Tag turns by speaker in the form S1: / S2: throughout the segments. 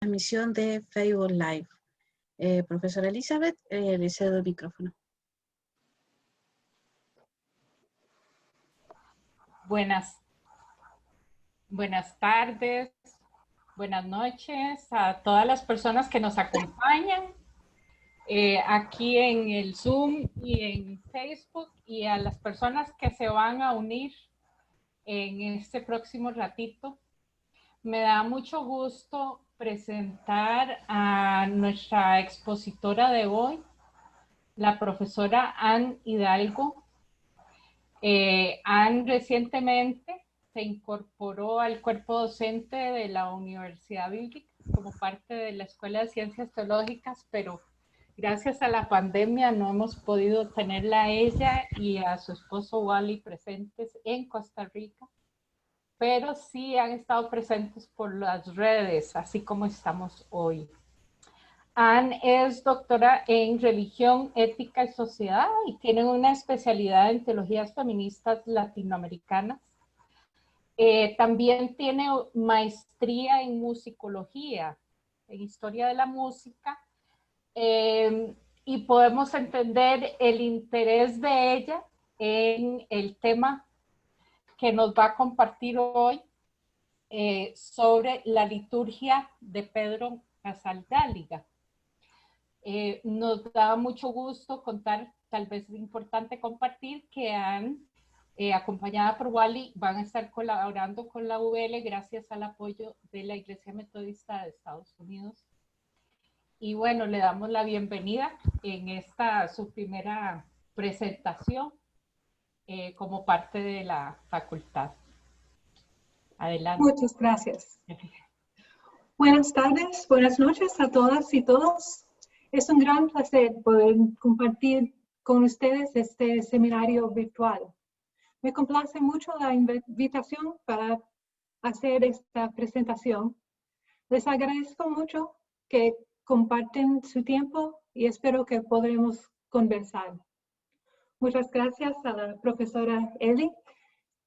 S1: transmisión de Facebook Live. Profesora Elizabeth, le cedo el micrófono.
S2: Buenas tardes, buenas noches a todas las personas que nos acompañan aquí en el Zoom y en Facebook, y a las personas que se van a unir en este próximo ratito. Me da mucho gusto presentar a nuestra expositora de hoy, la profesora Anne Hidalgo. Anne recientemente se incorporó al cuerpo docente de la Universidad Bíblica como parte de la Escuela de Ciencias Teológicas, pero gracias a la pandemia no hemos podido tenerla a ella y a su esposo Wally presentes en Costa Rica, pero sí han estado presentes por las redes, así como estamos hoy. Anne es doctora en religión, ética y sociedad y tiene una especialidad en teologías feministas latinoamericanas. También tiene maestría en musicología, en historia de la música, y podemos entender el interés de ella en el tema que nos va a compartir hoy sobre la liturgia de Pedro Casaldáliga. Nos da mucho gusto contar, tal vez es importante compartir, que Anne, acompañada por Wally, van a estar colaborando con la UL gracias al apoyo de la Iglesia Metodista de Estados Unidos. Y bueno, le damos la bienvenida en esta su primera presentación como parte de la facultad. Adelante.
S3: Muchas gracias. Buenas tardes, buenas noches a todas y todos. Es un gran placer poder compartir con ustedes este seminario virtual. Me complace mucho la invitación para hacer esta presentación. Les agradezco mucho que comparten su tiempo y espero que podremos conversar. Muchas gracias a la profesora Eli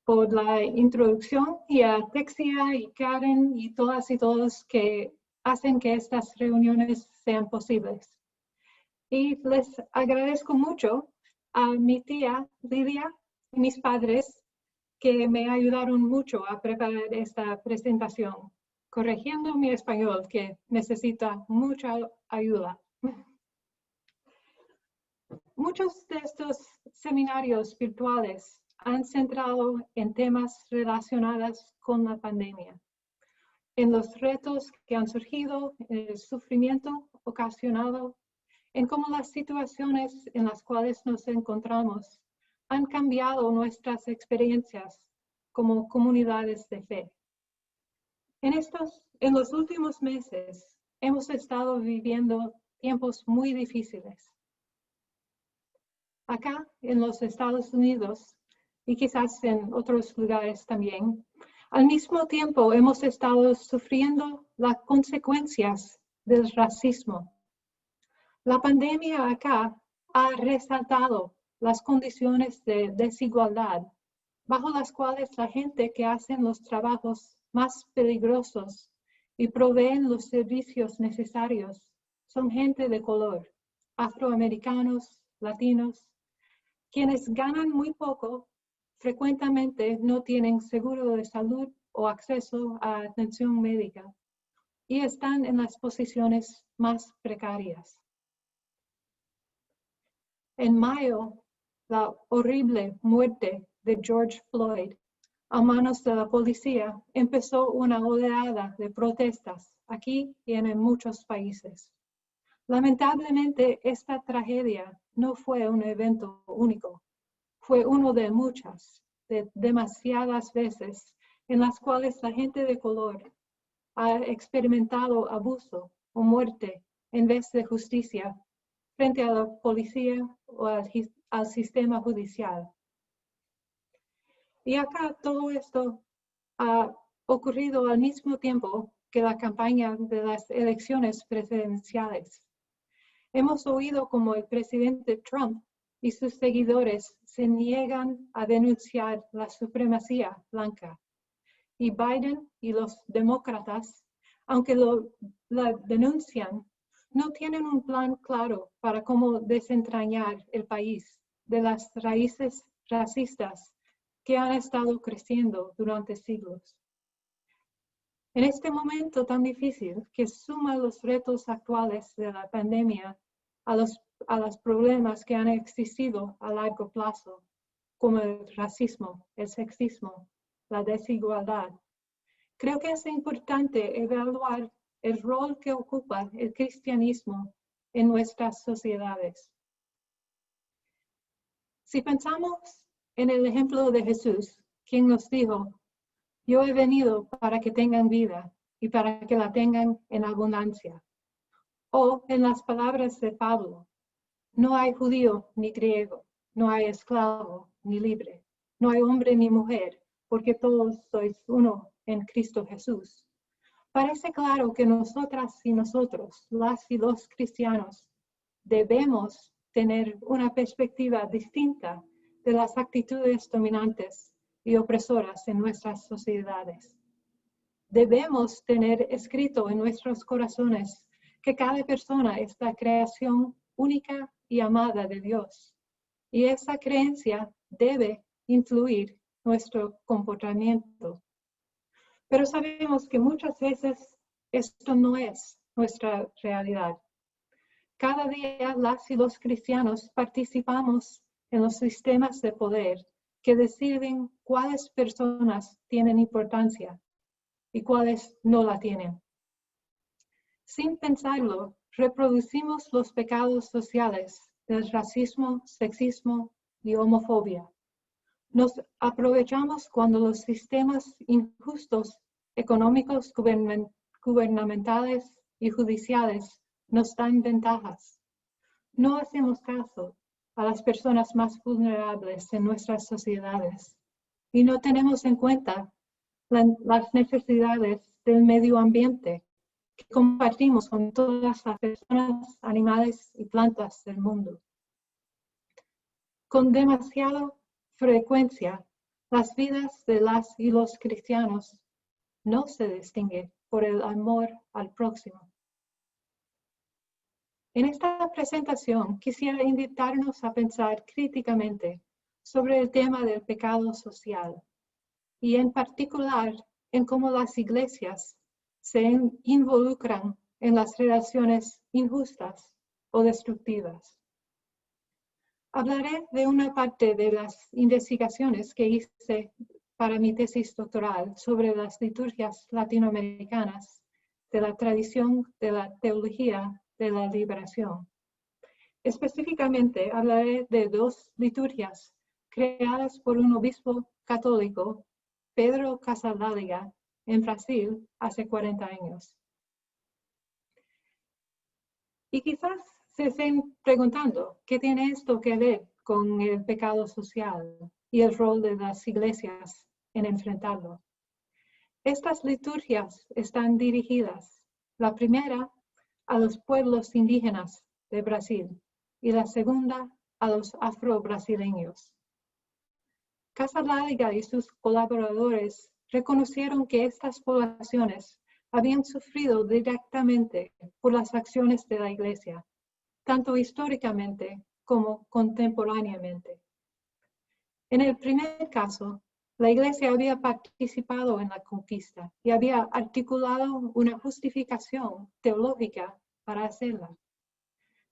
S3: por la introducción y a Texia y Karen y todas y todos que hacen que estas reuniones sean posibles. Y les agradezco mucho a mi tía Lidia y mis padres que me ayudaron mucho a preparar esta presentación, corrigiendo mi español que necesita mucha ayuda. Muchos de estos seminarios virtuales han centrado en temas relacionados con la pandemia, en los retos que han surgido, en el sufrimiento ocasionado, en cómo las situaciones en las cuales nos encontramos han cambiado nuestras experiencias como comunidades de fe. En los últimos meses hemos estado viviendo tiempos muy difíciles. Acá en los Estados Unidos y quizás en otros lugares también, al mismo tiempo hemos estado sufriendo las consecuencias del racismo. La pandemia acá ha resaltado las condiciones de desigualdad bajo las cuales la gente que hace los trabajos más peligrosos y proveen los servicios necesarios son gente de color, afroamericanos, latinos, quienes ganan muy poco, frecuentemente no tienen seguro de salud o acceso a atención médica y están en las posiciones más precarias. En mayo, la horrible muerte de George Floyd a manos de la policía empezó una oleada de protestas aquí y en muchos países. Lamentablemente, esta tragedia no fue un evento único. Fue uno de muchas, de demasiadas veces en las cuales la gente de color ha experimentado abuso o muerte en vez de justicia frente a la policía o al sistema judicial. Y acá todo esto ha ocurrido al mismo tiempo que la campaña de las elecciones presidenciales. Hemos oído como el presidente Trump y sus seguidores se niegan a denunciar la supremacía blanca. Y Biden y los demócratas aunque la denuncian, no tienen un plan claro para cómo desentrañar el país de las raíces racistas que han estado creciendo durante siglos. En este momento tan difícil que suma los retos actuales de la pandemia a los problemas que han existido a largo plazo, como el racismo, el sexismo, la desigualdad, creo que es importante evaluar el rol que ocupa el cristianismo en nuestras sociedades. Si pensamos en el ejemplo de Jesús, quien nos dijo, yo he venido para que tengan vida y para que la tengan en abundancia. O en las palabras de Pablo, no hay judío ni griego, no hay esclavo ni libre, no hay hombre ni mujer, porque todos sois uno en Cristo Jesús. Parece claro que nosotras y nosotros, las y los cristianos, debemos tener una perspectiva distinta de las actitudes dominantes y opresoras en nuestras sociedades. Debemos tener escrito en nuestros corazones que cada persona es la creación única y amada de Dios, y esa creencia debe influir nuestro comportamiento. Pero sabemos que muchas veces esto no es nuestra realidad. Cada día las y los cristianos participamos en los sistemas de poder que deciden cuáles personas tienen importancia y cuáles no la tienen. Sin pensarlo, reproducimos los pecados sociales del racismo, sexismo y homofobia. Nos aprovechamos cuando los sistemas injustos económicos, gubernamentales y judiciales nos dan ventajas. No hacemos caso a las personas más vulnerables en nuestras sociedades y no tenemos en cuenta las necesidades del medio ambiente que compartimos con todas las personas, animales y plantas del mundo. Con demasiada frecuencia, las vidas de las y los cristianos no se distinguen por el amor al próximo. En esta presentación quisiera invitarnos a pensar críticamente sobre el tema del pecado social y en particular en cómo las iglesias se involucran en las relaciones injustas o destructivas. Hablaré de una parte de las investigaciones que hice para mi tesis doctoral sobre las liturgias latinoamericanas de la tradición de la teología de la liberación. Específicamente hablaré de dos liturgias creadas por un obispo católico, Pedro Casaldáliga, en Brasil hace 40 años. Y quizás se estén preguntando, ¿qué tiene esto que ver con el pecado social y el rol de las iglesias en enfrentarlo? Estas liturgias están dirigidas, la primera, a los pueblos indígenas de Brasil y la segunda a los afro-brasileños. Casaldáliga y sus colaboradores reconocieron que estas poblaciones habían sufrido directamente por las acciones de la Iglesia, tanto históricamente como contemporáneamente. En el primer caso, la Iglesia había participado en la conquista y había articulado una justificación teológica para hacerla.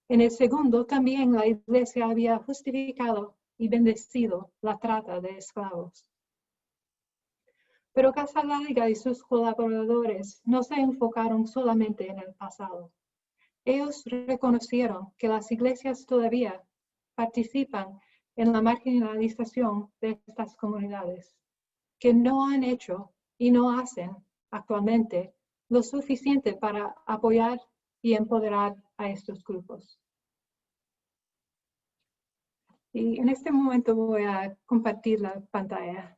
S3: En el segundo, también la Iglesia había justificado y bendecido la trata de esclavos. Pero Casaldáliga y sus colaboradores no se enfocaron solamente en el pasado. Ellos reconocieron que las iglesias todavía participan en la marginalización de estas comunidades, que no han hecho y no hacen actualmente lo suficiente para apoyar y empoderar a estos grupos. Y en este momento voy a compartir la pantalla.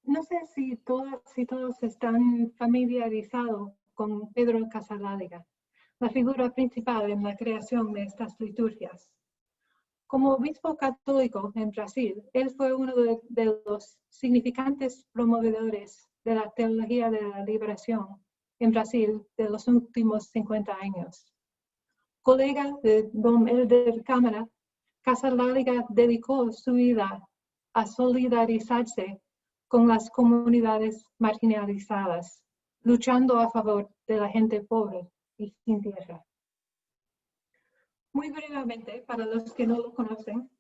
S3: No sé si todas y todos están familiarizados con Pedro Casaldáliga, la figura principal en la creación de estas liturgias. Como obispo católico en Brasil, él fue uno de los significantes promovedores de la teología de la liberación en Brasil de los últimos 50 años. Colega de don Helder Câmara, Casaldáliga dedicó su vida a solidarizarse con las comunidades marginalizadas, luchando a favor de la gente pobre y sin tierra. Muy brevemente, para los que no lo conocen,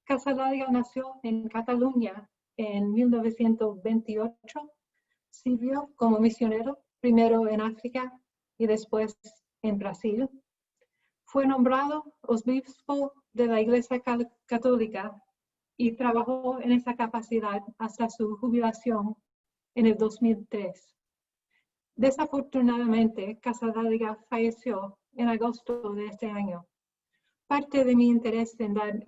S3: Casaldáliga nació en Cataluña en 1928. Sirvió como misionero, primero en África y después en Brasil. Fue nombrado obispo de la Iglesia Católica y trabajó en esa capacidad hasta su jubilación en el 2003. Desafortunadamente, Casaldáliga falleció en agosto de este año. Parte de mi interés en dar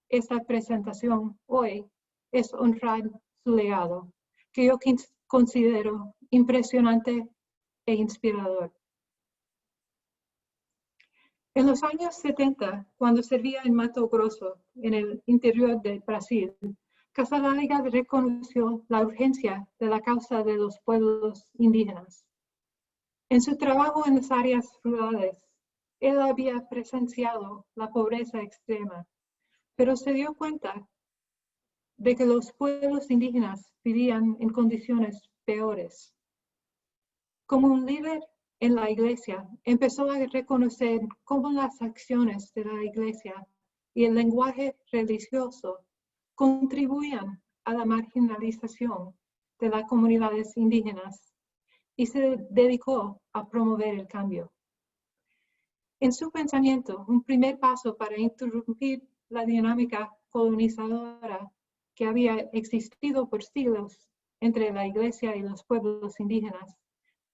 S3: esta presentación hoy es honrar su legado, que yo considero impresionante e inspirador. En los años 70, cuando servía en Mato Grosso, en el interior de Brasil, Casaldáliga reconoció la urgencia de la causa de los pueblos indígenas. En su trabajo en las áreas rurales, él había presenciado la pobreza extrema, pero se dio cuenta de que los pueblos indígenas vivían en condiciones peores. Como un líder en la iglesia, empezó a reconocer cómo las acciones de la iglesia y el lenguaje religioso contribuían a la marginalización de las comunidades indígenas y se dedicó a promover el cambio. En su pensamiento, un primer paso para interrumpir la dinámica colonizadora que había existido por siglos entre la iglesia y los pueblos indígenas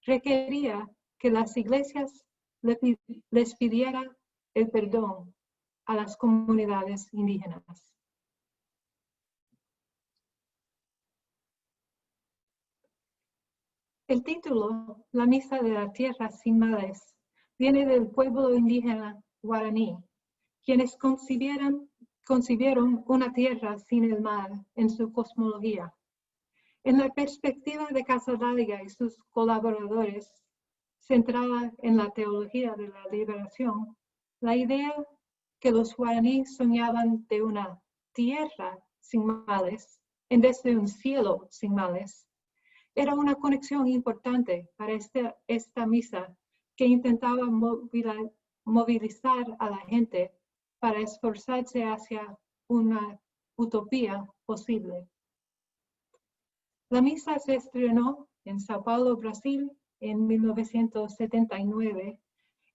S3: requería que las iglesias les pidieran el perdón a las comunidades indígenas. El título, La Misa de la Tierra sin Males, viene del pueblo indígena guaraní, quienes concibieron una tierra sin el mal en su cosmología. En la perspectiva de Casaldáliga y sus colaboradores, centrada en la teología de la liberación, la idea que los guaraníes soñaban de una tierra sin males en vez de un cielo sin males era una conexión importante para esta misa que intentaba movilizar a la gente para esforzarse hacia una utopía posible. La misa se estrenó en Sao Paulo, Brasil, en 1979,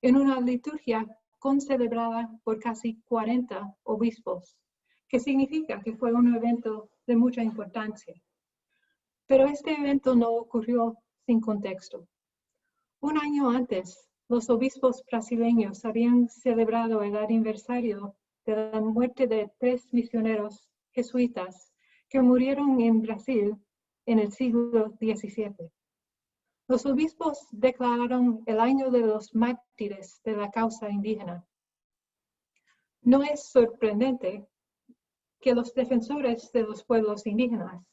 S3: en una liturgia concelebrada por casi 40 obispos, que significa que fue un evento de mucha importancia. Pero este evento no ocurrió sin contexto. Un año antes, los obispos brasileños habían celebrado el aniversario de la muerte de 3 misioneros jesuitas que murieron en Brasil en el siglo XVII. Los obispos declararon el año de los mártires de la causa indígena. No es sorprendente que los defensores de los pueblos indígenas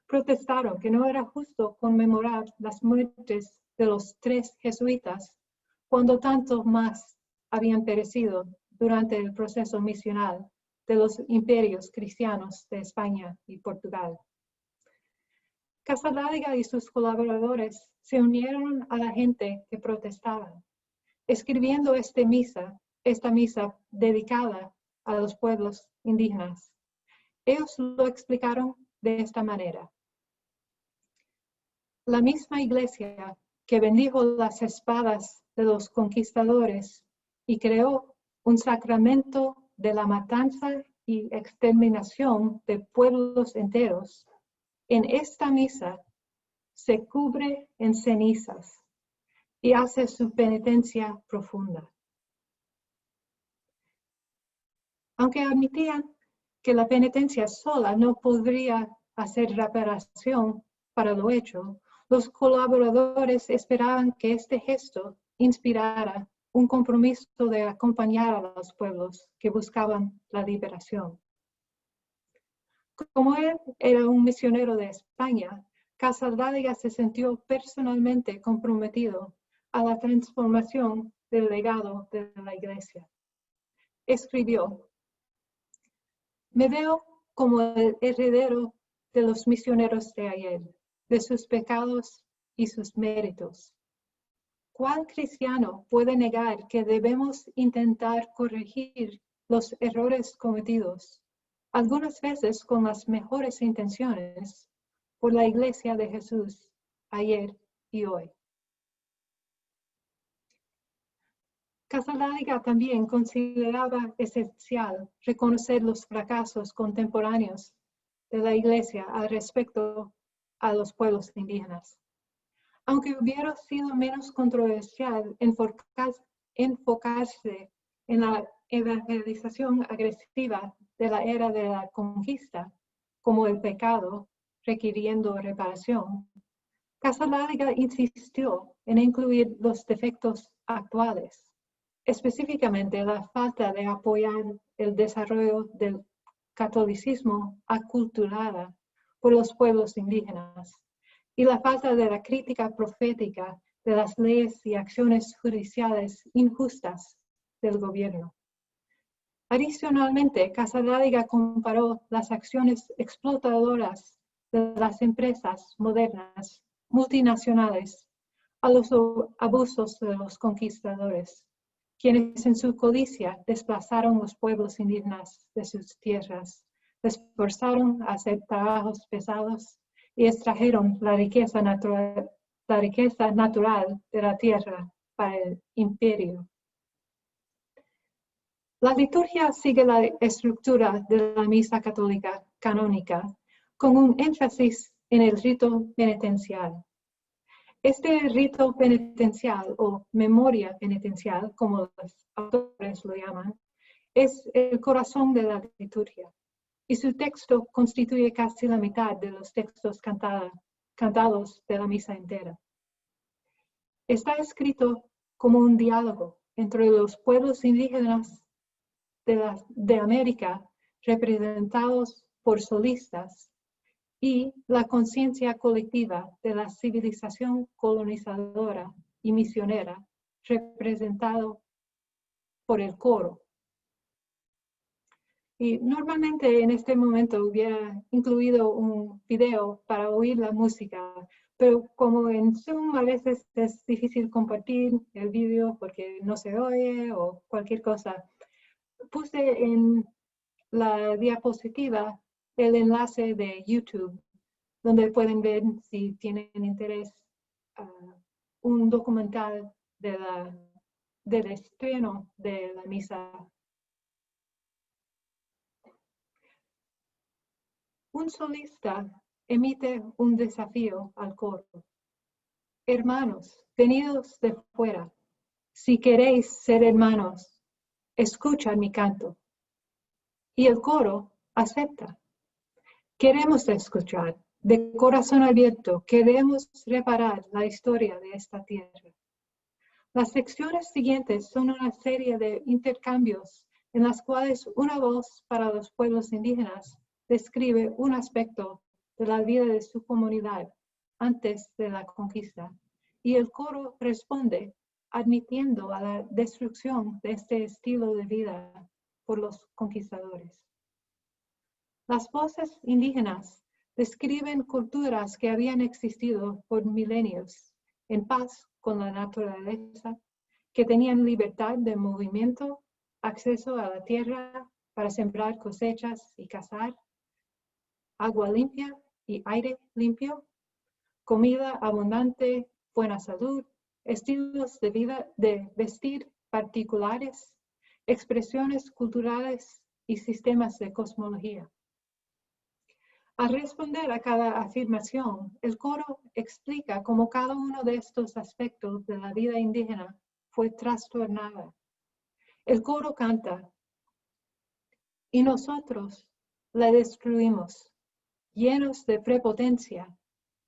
S3: protestaron que no era justo conmemorar las muertes de los 3 jesuitas cuando tantos más habían perecido durante el proceso misional de los imperios cristianos de España y Portugal. Casaldáliga y sus colaboradores se unieron a la gente que protestaba, escribiendo esta misa dedicada a los pueblos indígenas. Ellos lo explicaron de esta manera. La misma iglesia que bendijo las espadas de los conquistadores y creó un sacramento de la matanza y exterminación de pueblos enteros, en esta misa se cubre en cenizas y hace su penitencia profunda. Aunque admitían que la penitencia sola no podría hacer reparación para lo hecho, Los colaboradores esperaban que este gesto inspirara un compromiso de acompañar a los pueblos que buscaban la liberación. Como él era un misionero de España, Casaldáliga se sintió personalmente comprometido a la transformación del legado de la Iglesia. Escribió: "Me veo como el heredero de los misioneros de ayer, de sus pecados y sus méritos. ¿Cuál cristiano puede negar que debemos intentar corregir los errores cometidos, algunas veces con las mejores intenciones, por la Iglesia de Jesús ayer y hoy?" Casaldáliga también consideraba esencial reconocer los fracasos contemporáneos de la Iglesia al respecto a los pueblos indígenas. Aunque hubiera sido menos controversial enfocarse en la evangelización agresiva de la era de la conquista, como el pecado requiriendo reparación, Casaldáliga insistió en incluir los defectos actuales, específicamente la falta de apoyar el desarrollo del catolicismo aculturada por los pueblos indígenas y la falta de la crítica profética de las leyes y acciones judiciales injustas del gobierno. Adicionalmente, Casaldáliga comparó las acciones explotadoras de las empresas modernas multinacionales a los abusos de los conquistadores, quienes en su codicia desplazaron los pueblos indígenas de sus tierras, les forzaron a hacer trabajos pesados y extrajeron la riqueza natural de la tierra para el imperio. La liturgia sigue la estructura de la misa católica canónica, con un énfasis en el rito penitencial. Este rito penitencial o memoria penitencial, como los autores lo llaman, es el corazón de la liturgia, y su texto constituye casi la mitad de los textos cantados de la misa entera. Está escrito como un diálogo entre los pueblos indígenas de América, representados por solistas, y la conciencia colectiva de la civilización colonizadora y misionera, representado por el coro. Y normalmente en este momento hubiera incluido un video para oír la música, pero como en Zoom a veces es difícil compartir el video porque no se oye o cualquier cosa, puse en la diapositiva el enlace de YouTube, donde pueden ver, si tienen interés, un documental del estreno de la misa. Un solista emite un desafío al coro: "Hermanos, venidos de fuera, si queréis ser hermanos, escuchad mi canto". Y el coro acepta. Queremos escuchar, de corazón abierto, queremos reparar la historia de esta tierra. Las secciones siguientes son una serie de intercambios en las cuales una voz para los pueblos indígenas describe un aspecto de la vida de su comunidad antes de la conquista, y el coro responde admitiendo a la destrucción de este estilo de vida por los conquistadores. Las voces indígenas describen culturas que habían existido por milenios en paz con la naturaleza, que tenían libertad de movimiento, acceso a la tierra para sembrar cosechas y cazar, agua limpia y aire limpio, comida abundante, buena salud, estilos de vida, de vestir particulares, expresiones culturales y sistemas de cosmología. Al responder a cada afirmación, el coro explica cómo cada uno de estos aspectos de la vida indígena fue trastornada. El coro canta: "Y nosotros la destruimos, llenos de prepotencia,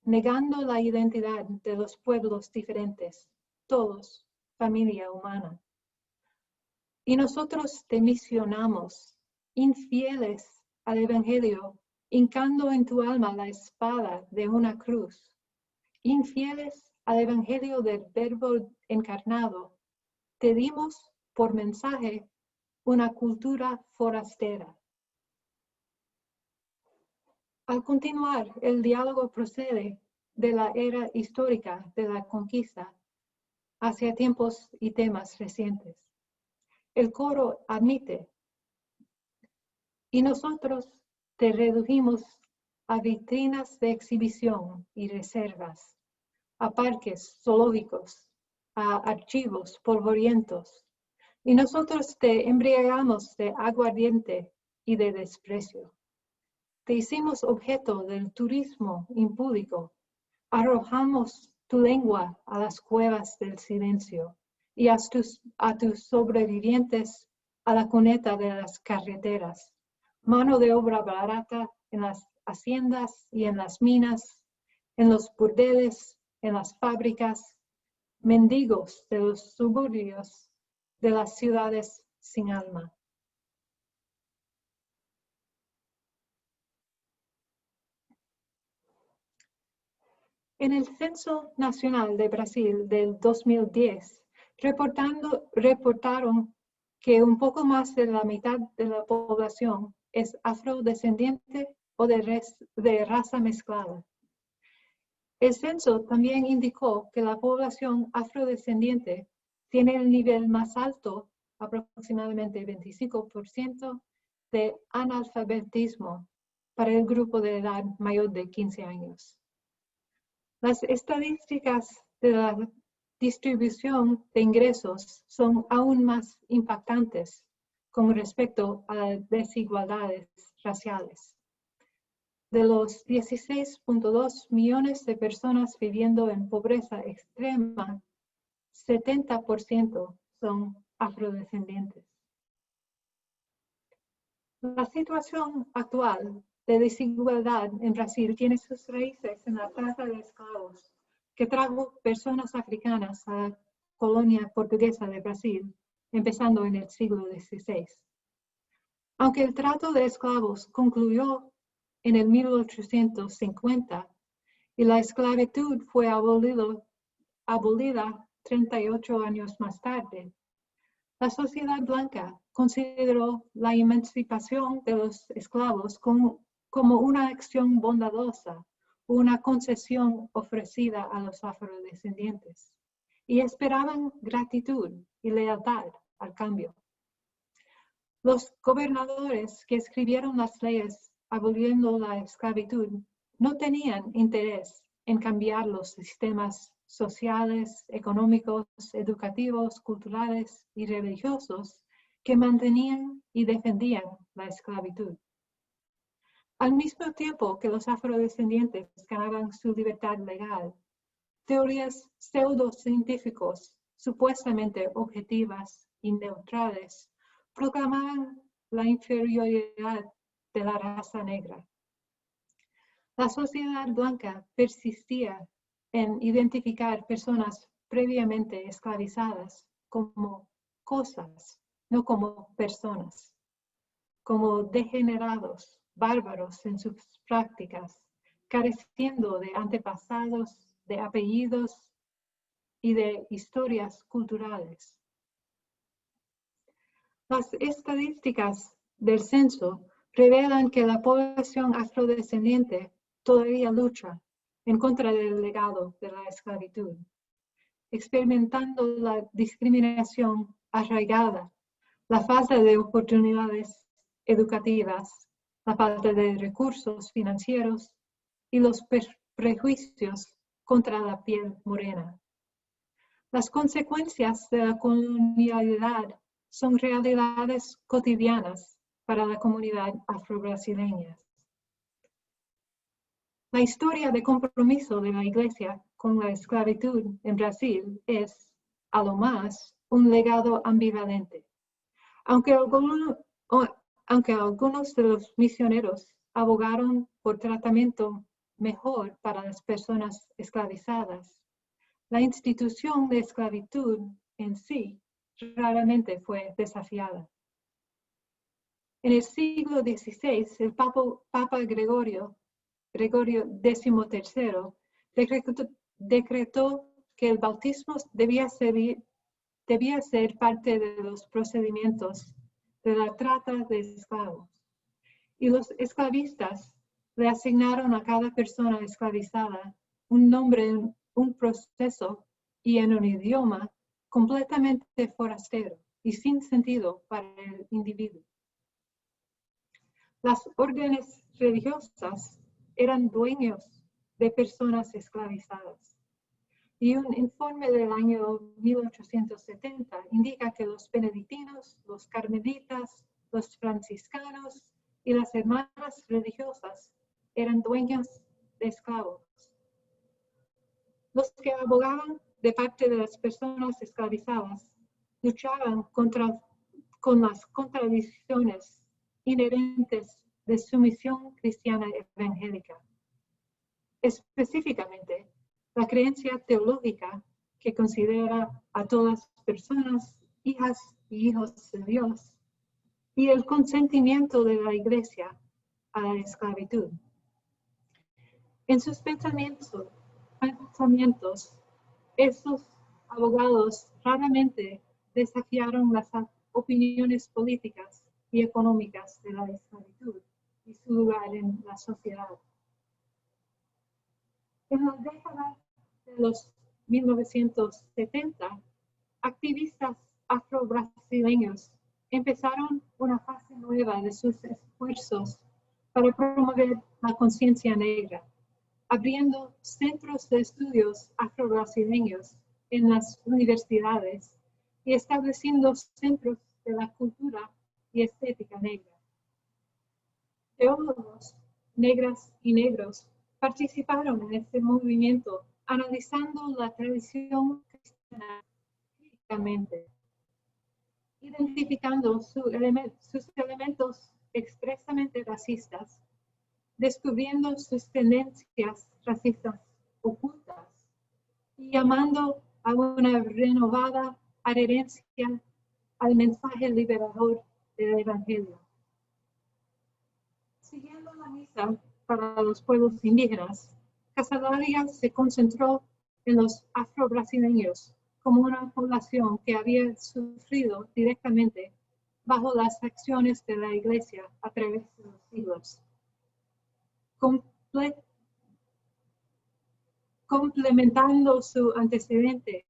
S3: negando la identidad de los pueblos diferentes, todos familia humana. Y nosotros te misionamos, infieles al Evangelio, hincando en tu alma la espada de una cruz, infieles al Evangelio del Verbo encarnado, te dimos por mensaje una cultura forastera. Al continuar, el diálogo procede de la era histórica de la conquista hacia tiempos y temas recientes. El coro admite, y nosotros te redujimos a vitrinas de exhibición y reservas, a parques zoológicos, a archivos polvorientos, y nosotros te embriagamos de aguardiente y de desprecio. Te hicimos objeto del turismo impúdico, arrojamos tu lengua a las cuevas del silencio y a tus sobrevivientes a la cuneta de las carreteras, mano de obra barata en las haciendas y en las minas, en los burdeles, en las fábricas, mendigos de los suburbios de las ciudades sin alma. En el Censo Nacional de Brasil del 2010, reportaron que un poco más de la mitad de la población es afrodescendiente o de raza mezclada. El censo también indicó que la población afrodescendiente tiene el nivel más alto, aproximadamente 25%, de analfabetismo para el grupo de edad mayor de 15 años. Las estadísticas de la distribución de ingresos son aún más impactantes con respecto a las desigualdades raciales. De los 16.2 millones de personas viviendo en pobreza extrema, 70% son afrodescendientes. La situación actual de desigualdad en Brasil tiene sus raíces en la trata de esclavos que trajo personas africanas a la colonia portuguesa de Brasil, empezando en el siglo XVI. Aunque el trato de esclavos concluyó en el 1850 y la esclavitud fue abolida 38 años más tarde, la sociedad blanca consideró la emancipación de los esclavos como una acción bondadosa, una concesión ofrecida a los afrodescendientes, y esperaban gratitud y lealtad al cambio. Los gobernadores que escribieron las leyes aboliendo la esclavitud no tenían interés en cambiar los sistemas sociales, económicos, educativos, culturales y religiosos que mantenían y defendían la esclavitud. Al mismo tiempo que los afrodescendientes ganaban su libertad legal, teorías pseudocientíficos supuestamente objetivas y neutrales proclamaban la inferioridad de la raza negra. La sociedad blanca persistía en identificar personas previamente esclavizadas como cosas, no como personas, como degenerados, bárbaros en sus prácticas, careciendo de antepasados, de apellidos y de historias culturales. Las estadísticas del censo revelan que la población afrodescendiente todavía lucha en contra del legado de la esclavitud, experimentando la discriminación arraigada, la falta de oportunidades educativas, la falta de recursos financieros y los prejuicios contra la piel morena. Las consecuencias de la colonialidad son realidades cotidianas para la comunidad afrobrasileña. La historia de compromiso de la Iglesia con la esclavitud en Brasil es, a lo más, un legado ambivalente. Aunque algunos de los misioneros abogaron por tratamiento mejor para las personas esclavizadas, la institución de esclavitud en sí raramente fue desafiada. En el siglo XVI, el Papa Gregorio XIII decretó que el bautismo debía ser parte de los procedimientos de la trata de esclavos. Y los esclavistas le asignaron a cada persona esclavizada un nombre, un proceso y en un idioma completamente forastero y sin sentido para el individuo. Las órdenes religiosas eran dueños de personas esclavizadas. Y un informe del año 1870 indica que los benedictinos, los carmelitas, los franciscanos y las hermanas religiosas eran dueños de esclavos. Los que abogaban de parte de las personas esclavizadas luchaban con las contradicciones inherentes de su misión cristiana evangélica. Específicamente, la creencia teológica que considera a todas personas hijas y hijos de Dios y el consentimiento de la Iglesia a la esclavitud. En sus pensamientos, estos abogados raramente desafiaron las opiniones políticas y económicas de la esclavitud y su lugar en la sociedad. En la década de los 1970, activistas afro-brasileños empezaron una fase nueva de sus esfuerzos para promover la conciencia negra, abriendo centros de estudios afro-brasileños en las universidades y estableciendo centros de la cultura y estética negra. Teólogos negras y negros participaron en este movimiento analizando la tradición cristiana críticamente, identificando sus elementos expresamente racistas, descubriendo sus tendencias racistas ocultas y llamando a una renovada adherencia al mensaje liberador del Evangelio. Siguiendo la misa para los pueblos indígenas, Casadalia se concentró en los afro-brasileños como una población que había sufrido directamente bajo las acciones de la Iglesia a través de los siglos. Complementando su antecedente,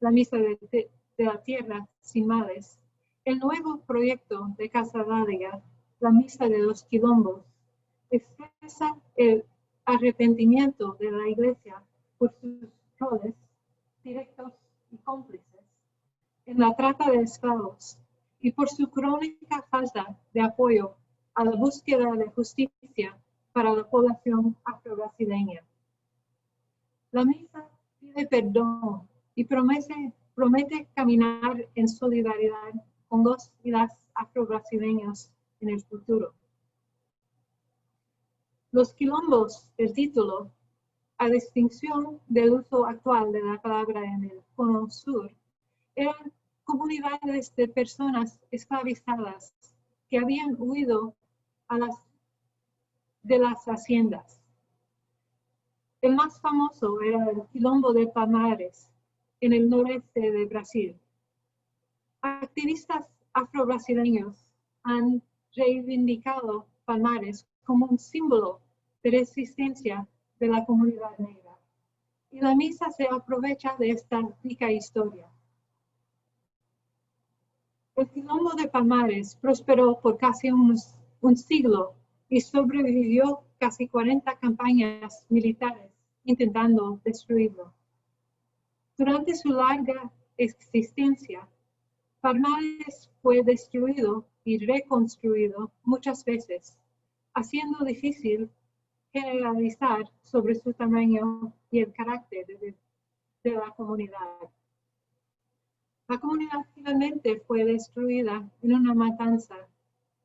S3: la Misa de la Tierra sin males, el nuevo proyecto de Casadalia, la Misa de los Quilombos, expresa el arrepentimiento de la Iglesia por sus roles directos y cómplices en la trata de esclavos y por su crónica falta de apoyo a la búsqueda de justicia para la población afro-brasileña. La misa pide perdón y promete caminar en solidaridad con los y las afro-brasileños en el futuro. Los quilombos del título, a distinción del uso actual de la palabra en el Cono Sur, eran comunidades de personas esclavizadas que habían huido de las haciendas. El más famoso era el Quilombo de Palmares, en el noreste de Brasil. Activistas afro-brasileños han reivindicado Palmares como un símbolo de resistencia de la comunidad negra. Y la misa se aprovecha de esta rica historia. El Quilombo de Palmares prosperó por casi un siglo y sobrevivió casi 40 campañas militares intentando destruirlo. Durante su larga existencia, Palmares fue destruido y reconstruido muchas veces, haciendo difícil generalizar sobre su tamaño y el carácter de la comunidad. La comunidad finalmente fue destruida en una matanza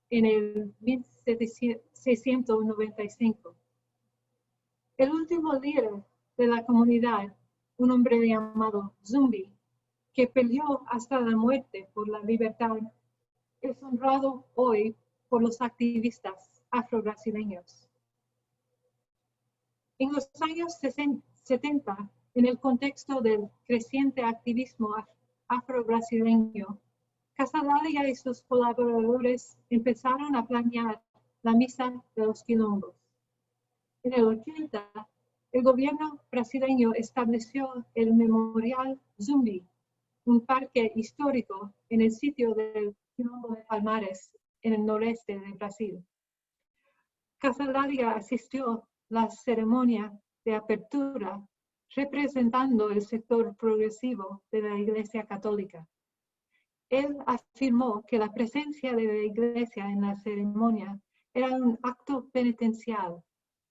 S3: en el 1695. El último líder de la comunidad, un hombre llamado Zumbi, que peleó hasta la muerte por la libertad, es honrado hoy por los activistas afro-brasileños. En los años 70, en el contexto del creciente activismo afro-brasileño, Casadáliga y sus colaboradores empezaron a planear la Misa de los Quilombos. En el 80, el gobierno brasileño estableció el Memorial Zumbi, un parque histórico en el sitio del Quilombo de Palmares, en el noreste de Brasil. Casadáliga asistió a la ceremonia de apertura representando el sector progresivo de la Iglesia Católica. Él afirmó que la presencia de la Iglesia en la ceremonia era un acto penitencial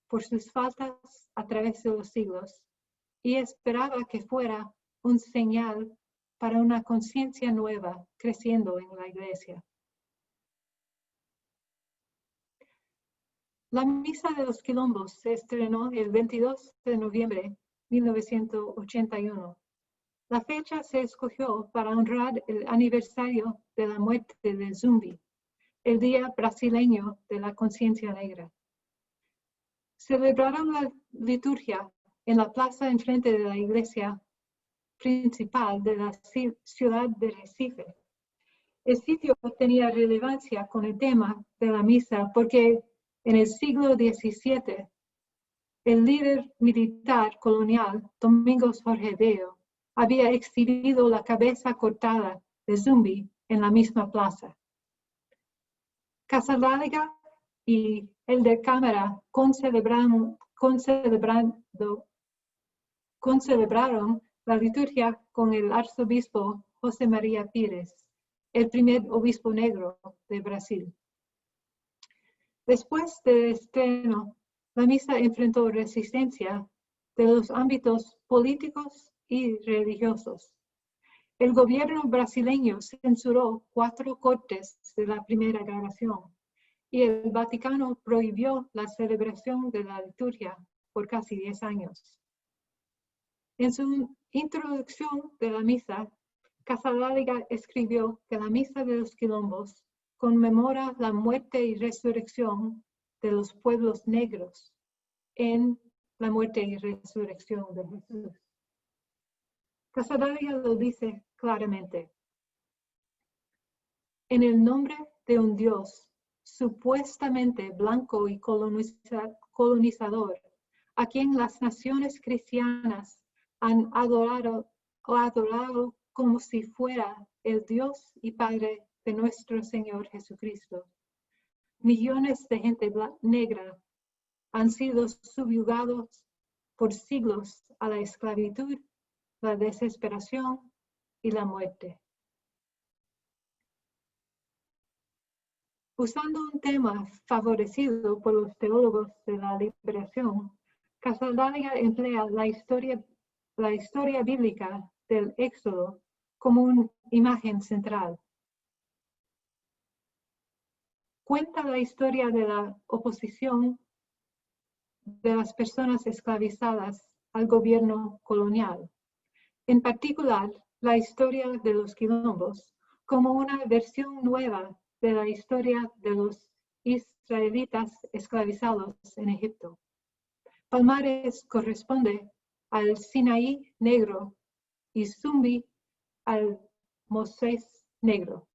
S3: por sus faltas a través de los siglos y esperaba que fuera un señal para una conciencia nueva creciendo en la Iglesia. La Misa de los Quilombos se estrenó el 22 de noviembre de 1981. La fecha se escogió para honrar el aniversario de la muerte de Zumbi, el Día Brasileño de la Conciencia Negra. Celebraron la liturgia en la plaza enfrente de la iglesia principal de la ciudad de Recife. El sitio tenía relevancia con el tema de la misa porque en el siglo XVII, el líder militar colonial, Domingos Jorge había exhibido la cabeza cortada de Zumbi en la misma plaza. Casadáliga y el de Cámara concelebraron la liturgia con el arzobispo José María Pires, el primer obispo negro de Brasil. Después del estreno, la misa enfrentó resistencia de los ámbitos políticos y religiosos. El gobierno brasileño censuró 4 cortes de la primera grabación y el Vaticano prohibió la celebración de la liturgia por casi 10 años. En su introducción de la misa, Casadáliga escribió que la Misa de los Quilombos conmemora la muerte y resurrección de los pueblos negros en la muerte y resurrección de Jesús. Casadáliga lo dice claramente. En el nombre de un Dios supuestamente blanco y colonizador, a quien las naciones cristianas han adorado como si fuera el Dios y Padre de nuestro Señor Jesucristo. Millones de gente negra han sido subyugados por siglos a la esclavitud, la desesperación y la muerte. Usando un tema favorecido por los teólogos de la liberación, Casadáliga emplea la historia bíblica del Éxodo como una imagen central. Cuenta la historia de la oposición de las personas esclavizadas al gobierno colonial. En particular, la historia de los quilombos como una versión nueva de la historia de los israelitas esclavizados en Egipto. Palmares corresponde al Sinaí negro y Zumbi al Moisés negro.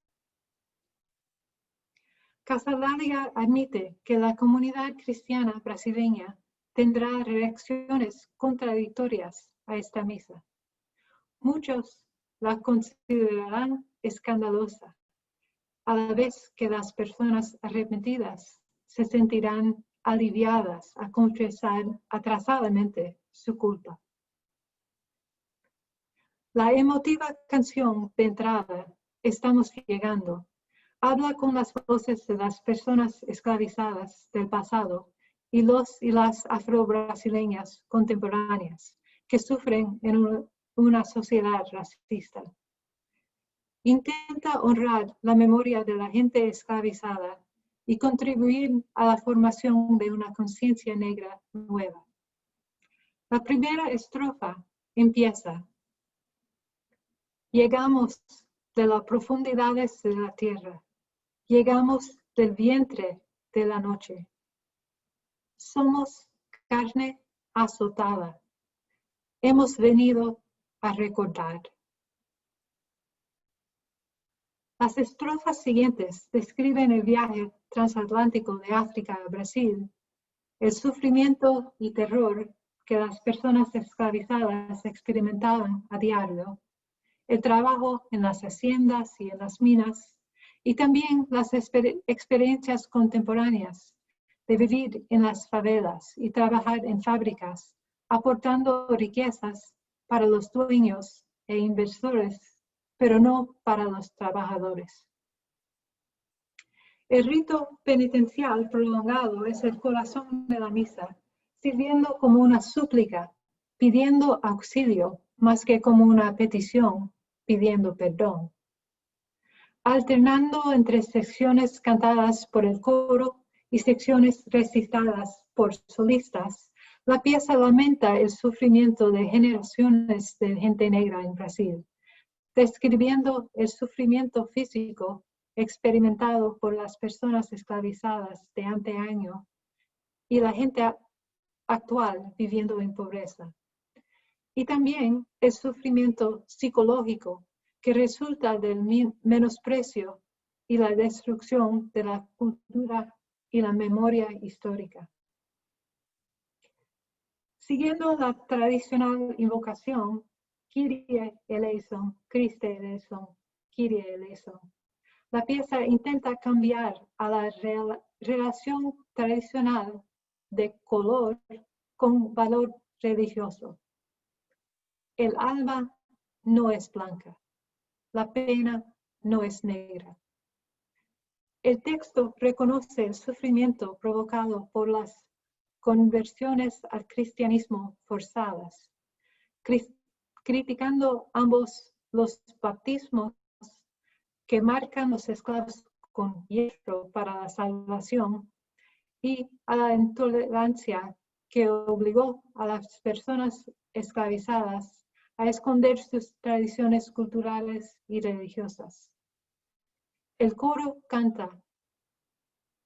S3: Casadáliga admite que la comunidad cristiana brasileña tendrá reacciones contradictorias a esta misa. Muchos la considerarán escandalosa, a la vez que las personas arrepentidas se sentirán aliviadas a confesar atrasadamente su culpa. La emotiva canción de entrada, Estamos llegando, habla con las voces de las personas esclavizadas del pasado y los y las afro-brasileñas contemporáneas que sufren en una sociedad racista. Intenta honrar la memoria de la gente esclavizada y contribuir a la formación de una conciencia negra nueva. La primera estrofa empieza: llegamos de las profundidades de la tierra, llegamos del vientre de la noche. Somos carne azotada, hemos venido a recordar. Las estrofas siguientes describen el viaje transatlántico de África a Brasil, el sufrimiento y terror que las personas esclavizadas experimentaban a diario, el trabajo en las haciendas y en las minas, y también las experiencias contemporáneas de vivir en las favelas y trabajar en fábricas, aportando riquezas para los dueños e inversores, pero no para los trabajadores. El rito penitencial prolongado es el corazón de la misa, sirviendo como una súplica, pidiendo auxilio, más que como una petición, pidiendo perdón. Alternando entre secciones cantadas por el coro y secciones recitadas por solistas, la pieza lamenta el sufrimiento de generaciones de gente negra en Brasil, describiendo el sufrimiento físico experimentado por las personas esclavizadas de antaño y la gente actual viviendo en pobreza. Y también el sufrimiento psicológico que resulta del menosprecio y la destrucción de la cultura y la memoria histórica. Siguiendo la tradicional invocación, Kyrie eleison, Christe eleison, Kyrie eleison, la pieza intenta cambiar a la relación tradicional de color con valor religioso. El alma no es blanca, la pena no es negra. El texto reconoce el sufrimiento provocado por las conversiones al cristianismo forzadas, criticando ambos los bautismos que marcan los esclavos con hierro para la salvación y a la intolerancia que obligó a las personas esclavizadas a esconder sus tradiciones culturales y religiosas. El coro canta: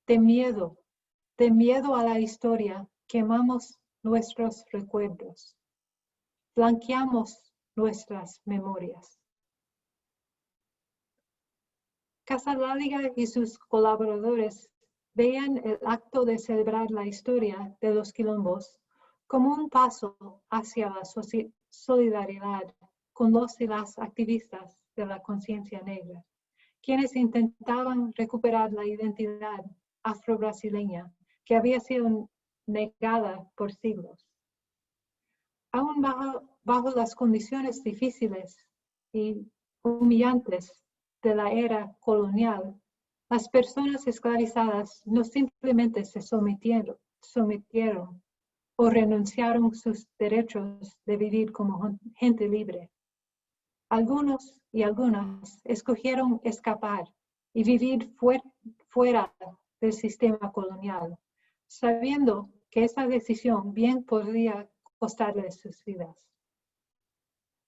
S3: de miedo a la historia, quemamos nuestros recuerdos, blanqueamos nuestras memorias. Casadáliga y sus colaboradores veían el acto de celebrar la historia de los quilombos como un paso hacia la solidaridad con los y las activistas de la conciencia negra, quienes intentaban recuperar la identidad afro-brasileña que había sido negada por siglos. Aún bajo las condiciones difíciles y humillantes de la era colonial, las personas esclavizadas no simplemente se sometieron o renunciaron a sus derechos de vivir como gente libre. Algunos y algunas escogieron escapar y vivir fuera del sistema colonial, sabiendo que esa decisión bien podría costarles sus vidas.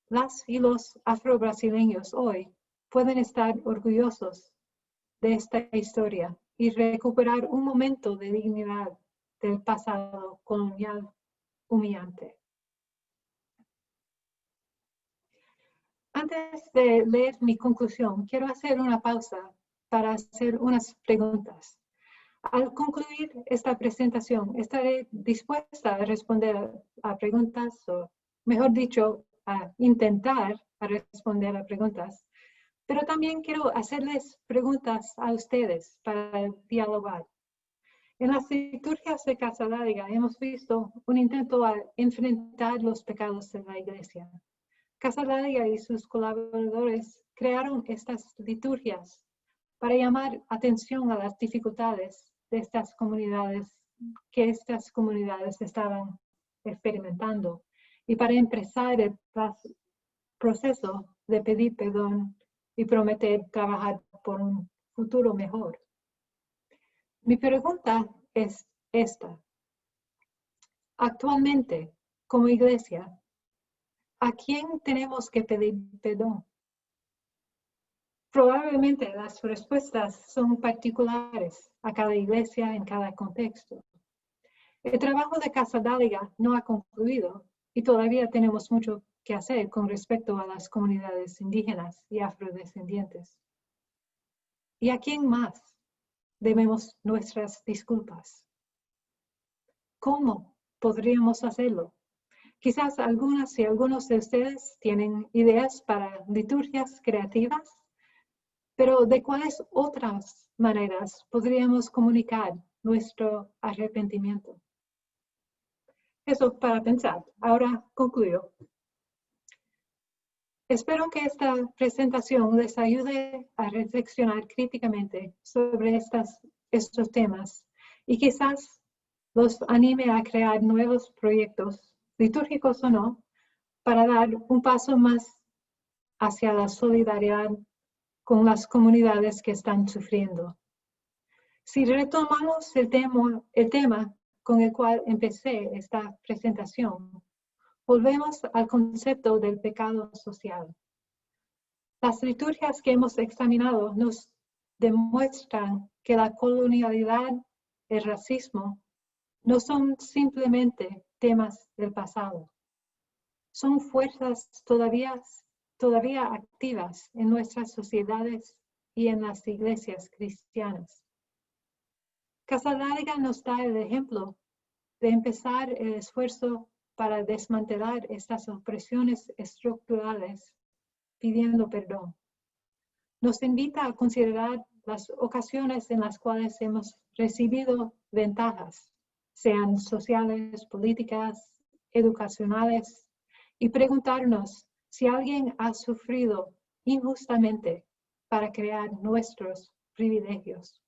S3: Las y los afro-brasileños hoy pueden estar orgullosos de esta historia y recuperar un momento de dignidad del pasado colonial humillante. Antes de leer mi conclusión, quiero hacer una pausa para hacer unas preguntas. Al concluir esta presentación, estaré dispuesta a responder a preguntas, o mejor dicho, a intentar responder a preguntas. Pero también quiero hacerles preguntas a ustedes para dialogar. En las liturgias de Casadáliga hemos visto un intento a enfrentar los pecados de la Iglesia. Casadáliga y sus colaboradores crearon estas liturgias para llamar atención a las dificultades de estas comunidades estaban experimentando y para empezar el proceso de pedir perdón y prometer trabajar por un futuro mejor. Mi pregunta es esta. Actualmente, como iglesia? ¿A quién tenemos que pedir perdón? Probablemente las respuestas son particulares a cada iglesia en cada contexto. El trabajo de Casa Dáliga no ha concluido y todavía tenemos mucho que hacer con respecto a las comunidades indígenas y afrodescendientes. ¿Y a quién más debemos nuestras disculpas? ¿Cómo podríamos hacerlo? Quizás algunas y algunos de ustedes tienen ideas para liturgias creativas, pero ¿de cuáles otras maneras podríamos comunicar nuestro arrepentimiento? Eso para pensar. Ahora concluyo. Espero que esta presentación les ayude a reflexionar críticamente sobre estos temas y quizás los anime a crear nuevos proyectos, litúrgicos o no, para dar un paso más hacia la solidaridad con las comunidades que están sufriendo. Si retomamos el tema con el cual empecé esta presentación, volvemos al concepto del pecado social. Las liturgias que hemos examinado nos demuestran que la colonialidad, el racismo, no son simplemente temas del pasado. Son fuerzas todavía activas en nuestras sociedades y en las iglesias cristianas. Casa Dáliga nos da el ejemplo de empezar el esfuerzo para desmantelar estas opresiones estructurales pidiendo perdón. Nos invita a considerar las ocasiones en las cuales hemos recibido ventajas, sean sociales, políticas, educacionales, y preguntarnos si alguien ha sufrido injustamente para crear nuestros privilegios.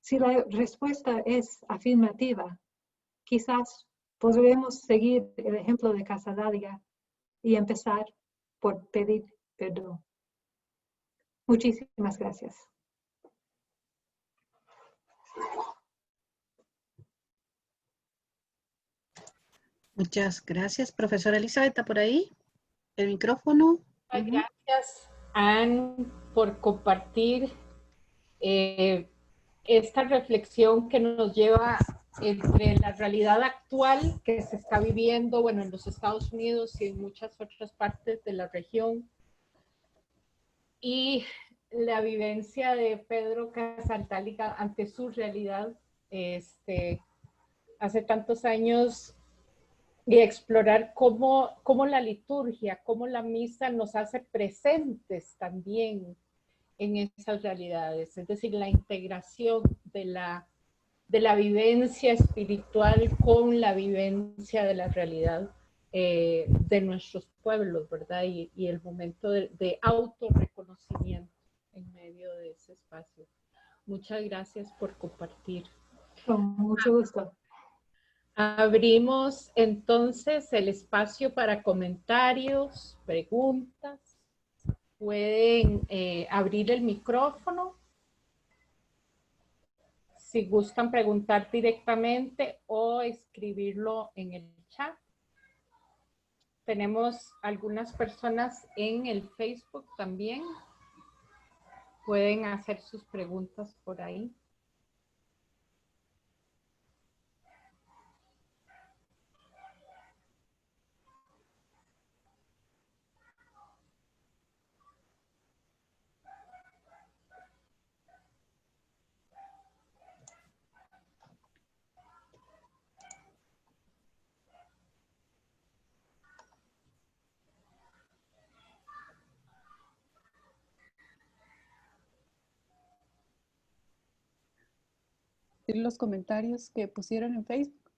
S3: Si la respuesta es afirmativa, quizás podremos seguir el ejemplo de Casa Dáliga y empezar por pedir perdón. Muchísimas gracias.
S1: Muchas gracias. Profesora Elizabeth, ¿está por ahí? El micrófono.
S2: Gracias, Anne, por compartir esta reflexión que nos lleva entre la realidad actual que se está viviendo, bueno, en los Estados Unidos y en muchas otras partes de la región, y la vivencia de Pedro Casaldáliga ante su realidad hace tantos años, y explorar cómo la liturgia, cómo la misa nos hace presentes también en esas realidades, es decir, la integración de la vivencia espiritual con la vivencia de la realidad de nuestros pueblos, ¿verdad? Y el momento de autorreconocimiento en medio de ese espacio. Muchas gracias por compartir.
S3: Con mucho gusto.
S2: Abrimos entonces el espacio para comentarios, preguntas. Pueden abrir el micrófono si gustan preguntar directamente o escribirlo en el chat. Tenemos algunas personas en el Facebook también. Pueden hacer sus preguntas por ahí.
S4: Los comentarios que pusieron en Facebook,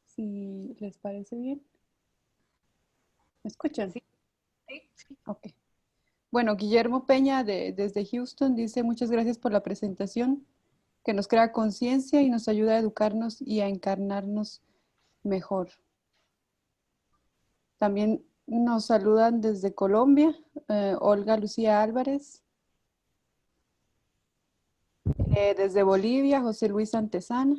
S4: si les parece bien. ¿Me escuchan?
S2: Sí.
S4: Ok. Bueno, Guillermo Peña desde Houston dice: muchas gracias por la presentación, que nos crea conciencia y nos ayuda a educarnos y a encarnarnos mejor. También nos saludan desde Colombia, Olga Lucía Álvarez. Desde Bolivia, José Luis Antesana.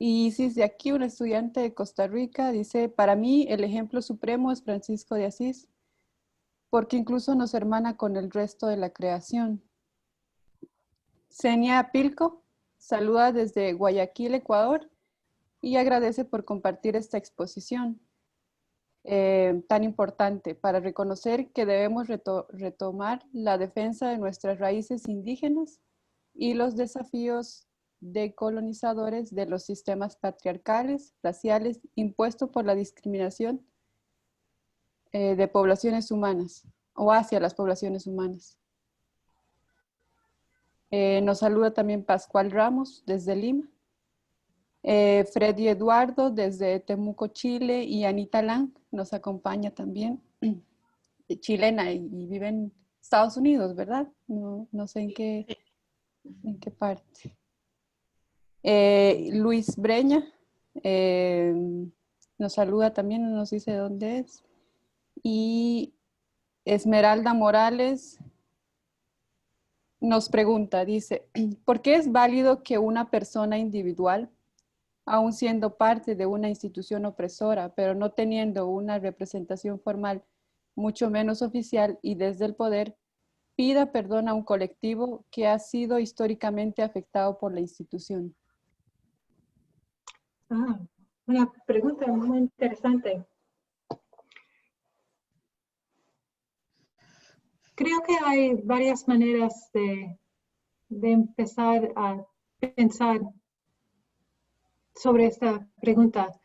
S4: Y sí, de aquí un estudiante de Costa Rica dice, para mí el ejemplo supremo es Francisco de Asís, porque incluso nos hermana con el resto de la creación. Senia Pilco saluda desde Guayaquil, Ecuador, y agradece por compartir esta exposición tan importante para reconocer que debemos retomar la defensa de nuestras raíces indígenas y los desafíos decolonizadores de los sistemas patriarcales, raciales, impuestos por la discriminación de poblaciones humanas o hacia las poblaciones humanas. Nos saluda también Pascual Ramos desde Lima. Freddy Eduardo desde Temuco, Chile, y Anita Lang nos acompaña también, chilena y vive en Estados Unidos, ¿verdad? No sé en qué parte. Luis Breña nos saluda también, no nos dice dónde es. Y Esmeralda Morales nos pregunta, dice, ¿por qué es válido que una persona individual, aun siendo parte de una institución opresora, pero no teniendo una representación formal, mucho menos oficial y desde el poder, pida perdón a un colectivo que ha sido históricamente afectado por la institución?
S3: Una pregunta muy interesante. Creo que hay varias maneras de empezar a pensar sobre esta pregunta.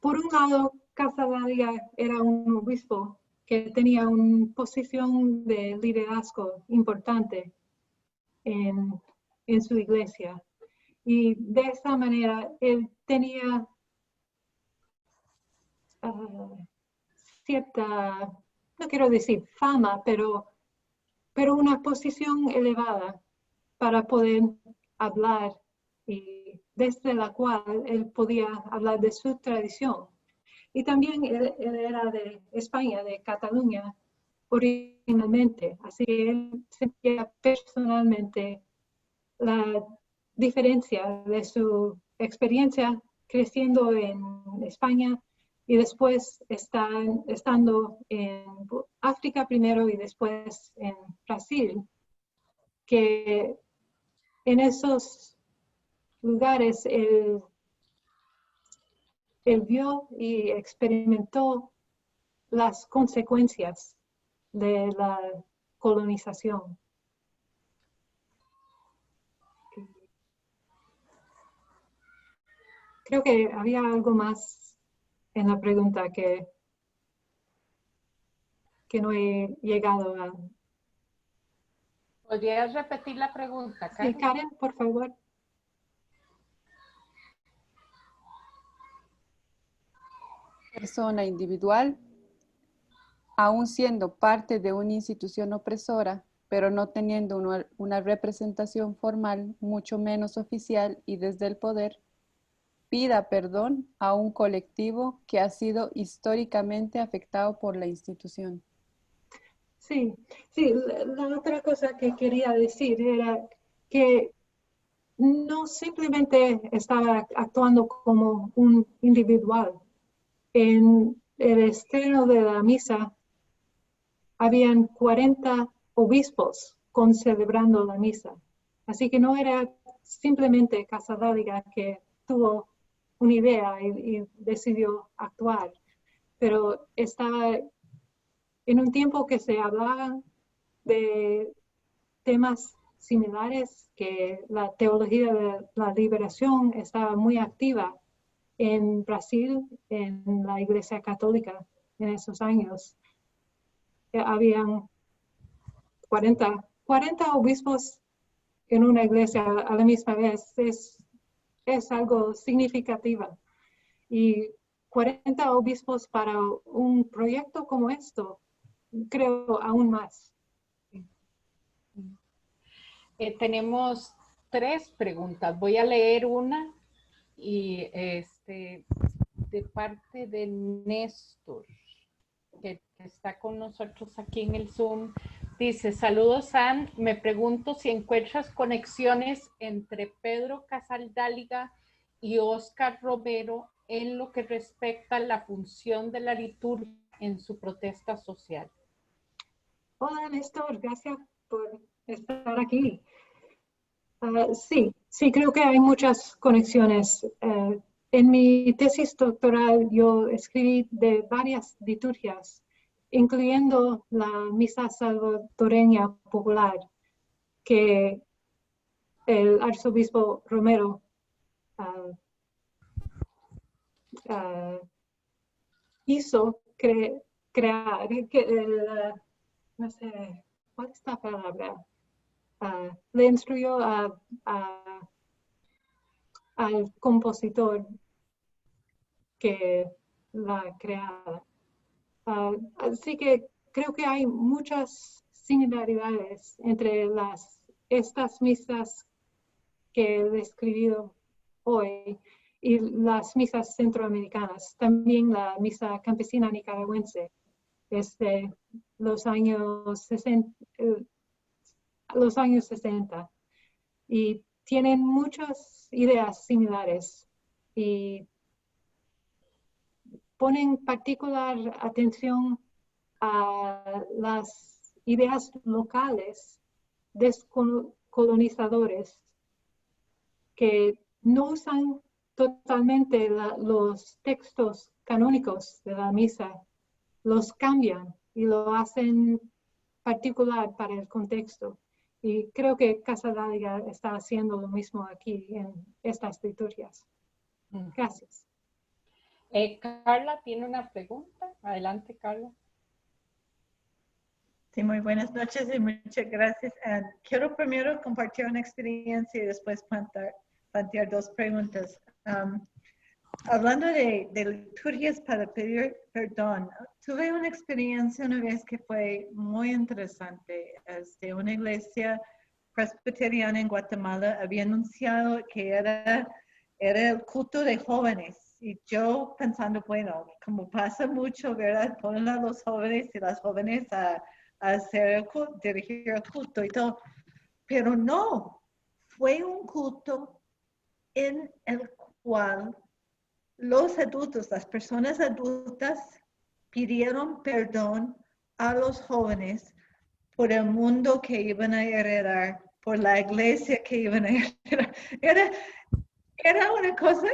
S3: Por un lado, Casablanca era un obispo que tenía una posición de liderazgo importante en su iglesia. Y de esa manera, él tenía cierta, no quiero decir fama, pero una posición elevada para poder hablar y desde la cual él podía hablar de su tradición. Y también él era de España, de Cataluña, originalmente, así que él sentía personalmente la diferencia de su experiencia creciendo en España y después estando en África primero y después en Brasil, que en esos lugares él vio y experimentó las consecuencias de la colonización. Creo que había algo más en la pregunta que no he llegado a.
S2: ¿Podrías repetir la pregunta, Karen?
S3: Sí, Karen, por favor.
S4: Persona individual, aun siendo parte de una institución opresora, pero no teniendo una representación formal, mucho menos oficial y desde el poder, pida perdón a un colectivo que ha sido históricamente afectado por la institución.
S3: Sí, la otra cosa que quería decir era que no simplemente estaba actuando como un individual. En el estreno de la misa habían 40 obispos celebrando la misa. Así que no era simplemente Casablanca que tuvo una idea y decidió actuar, pero estaba en un tiempo que se hablaba de temas similares, que la teología de la liberación estaba muy activa en Brasil, en la Iglesia Católica en esos años. Habían 40 obispos en una iglesia a la misma vez. Es algo significativo. Y 40 obispos para un proyecto como esto, creo aún más.
S2: Tenemos 3 preguntas. Voy a leer una y de parte de Néstor, que está con nosotros aquí en el Zoom. Dice, saludos, Ann. Me pregunto si encuentras conexiones entre Pedro Casaldáliga y Óscar Romero en lo que respecta a la función de la liturgia en su protesta social.
S3: Hola, Néstor, gracias por estar aquí. Sí, creo que hay muchas conexiones. En mi tesis doctoral yo escribí de varias liturgias, incluyendo la misa salvadoreña popular, que el arzobispo Romero hizo crear, no sé, ¿cuál es la palabra? Le instruyó al compositor que la creaba. Así que creo que hay muchas similaridades entre estas misas que he describido hoy y las misas centroamericanas. También la misa campesina nicaragüense desde los años 60. Y tienen muchas ideas similares y ponen particular atención a las ideas locales descolonizadores que no usan totalmente los textos canónicos de la misa, los cambian y lo hacen particular para el contexto. Y creo que Casaldáliga está haciendo lo mismo aquí en estas liturgias. Gracias.
S2: Carla tiene una pregunta. Adelante, Carla.
S5: Sí, muy buenas noches y muchas gracias. Quiero primero compartir una experiencia y después plantear dos preguntas. Hablando de liturgias para pedir perdón, tuve una experiencia una vez que fue muy interesante. Una iglesia presbiteriana en Guatemala había anunciado que era el culto de jóvenes. Y yo pensando, bueno, como pasa mucho, ¿verdad? Ponen a los jóvenes y las jóvenes a hacer el culto, dirigir el culto y todo. Pero no, fue un culto en el cual los adultos, las personas adultas, pidieron perdón a los jóvenes por el mundo que iban a heredar, por la iglesia que iban a heredar. Era una cosa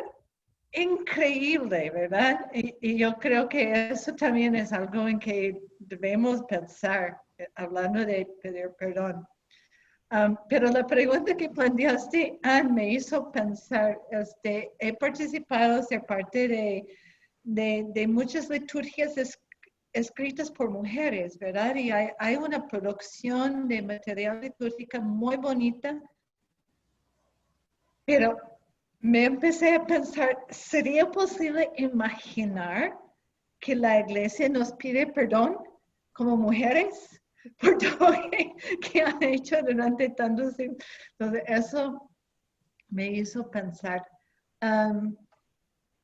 S5: increíble, ¿verdad? Y yo creo que eso también es algo en que debemos pensar, hablando de pedir perdón. Pero la pregunta que planteaste, Ann, me hizo pensar, he participado de parte de muchas liturgias escritas por mujeres, ¿verdad? Y hay una producción de material litúrgica muy bonita, pero me empecé a pensar, ¿sería posible imaginar que la iglesia nos pide perdón como mujeres por todo que han hecho durante tantos años? Entonces, eso me hizo pensar.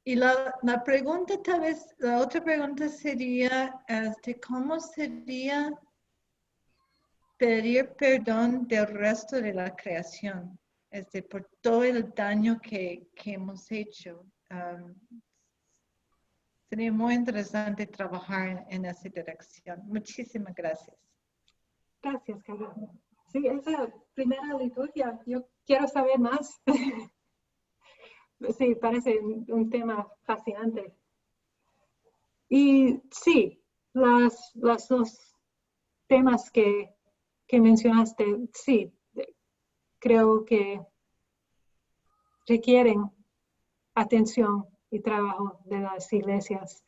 S5: Y la pregunta tal vez, la otra pregunta sería, ¿cómo sería pedir perdón del resto de la creación? Por todo el daño que hemos hecho. Sería muy interesante trabajar en esa dirección. Muchísimas gracias.
S3: Gracias, Carla. Sí, esa primera liturgia, yo quiero saber más. Sí, parece un tema fascinante. Y sí, los dos temas que mencionaste, sí, creo que requieren atención y trabajo de las iglesias.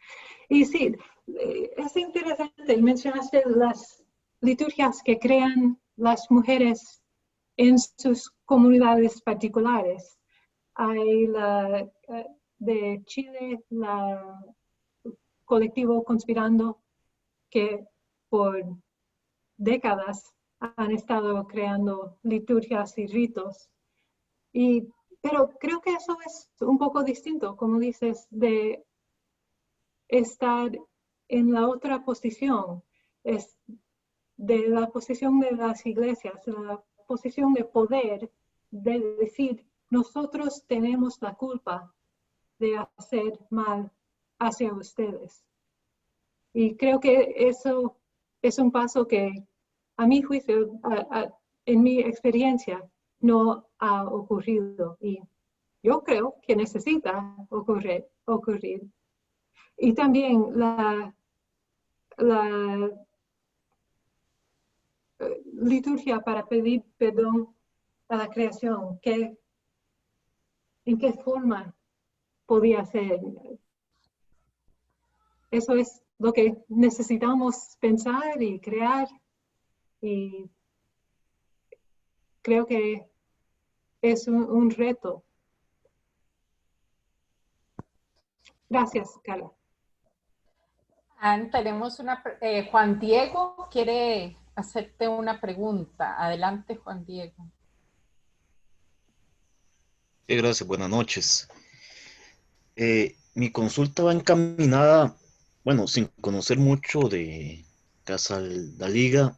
S3: Y sí, es interesante, mencionaste las liturgias que crean las mujeres en sus comunidades particulares. Hay de Chile, la colectivo Conspirando, que por décadas han estado creando liturgias y ritos. Pero creo que eso es un poco distinto, como dices, de estar en la otra posición. de la posición de las iglesias, la posición de poder, de decir, nosotros tenemos la culpa de hacer mal hacia ustedes. Y creo que eso es un paso que, a mi juicio, en mi experiencia, no ha ocurrido. Y yo creo que necesita ocurrir. Y también la liturgia para pedir perdón a la creación, ¿en qué forma podía ser? Eso es lo que necesitamos pensar y crear, y creo que es un reto. Gracias, Carla.
S2: Anne, tenemos Juan Diego quiere hacerte una pregunta. Adelante, Juan Diego.
S6: Gracias, buenas noches. Mi consulta va encaminada, bueno, sin conocer mucho de Casaldaliga.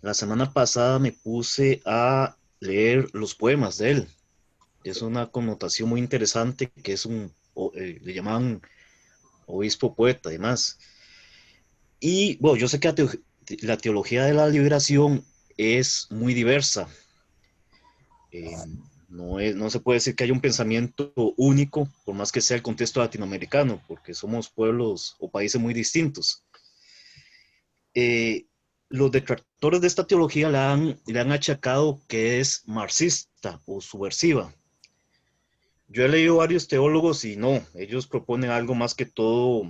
S6: La semana pasada me puse a leer los poemas de él. Es una connotación muy interesante que es le llaman obispo poeta, además. Y bueno, yo sé que la teología de la liberación es muy diversa. No se puede decir que haya un pensamiento único, por más que sea el contexto latinoamericano, porque somos pueblos o países muy distintos. Los detractores de esta teología le han achacado que es marxista o subversiva. Yo he leído varios teólogos y no, ellos proponen algo más que todo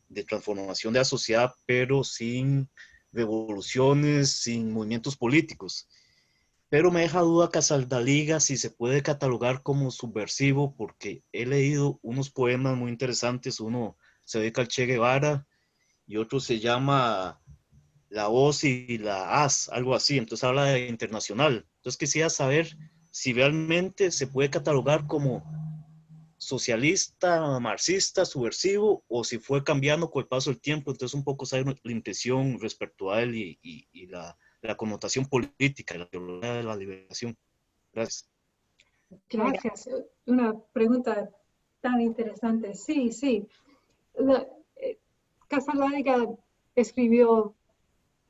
S6: de transformación de la sociedad, pero sin revoluciones, sin movimientos políticos. Pero me deja duda Casaldaliga si se puede catalogar como subversivo, porque he leído unos poemas muy interesantes. Uno se dedica al Che Guevara y otro se llama La Voz y la Haz, algo así. Entonces habla de internacional. Entonces quisiera saber si realmente se puede catalogar como socialista, marxista, subversivo, o si fue cambiando con el paso del tiempo. Entonces un poco saber la impresión respecto a él y la connotación política, la teología de la liberación. Gracias.
S3: Gracias. Una pregunta tan interesante. Sí, sí. Casaldaliga escribió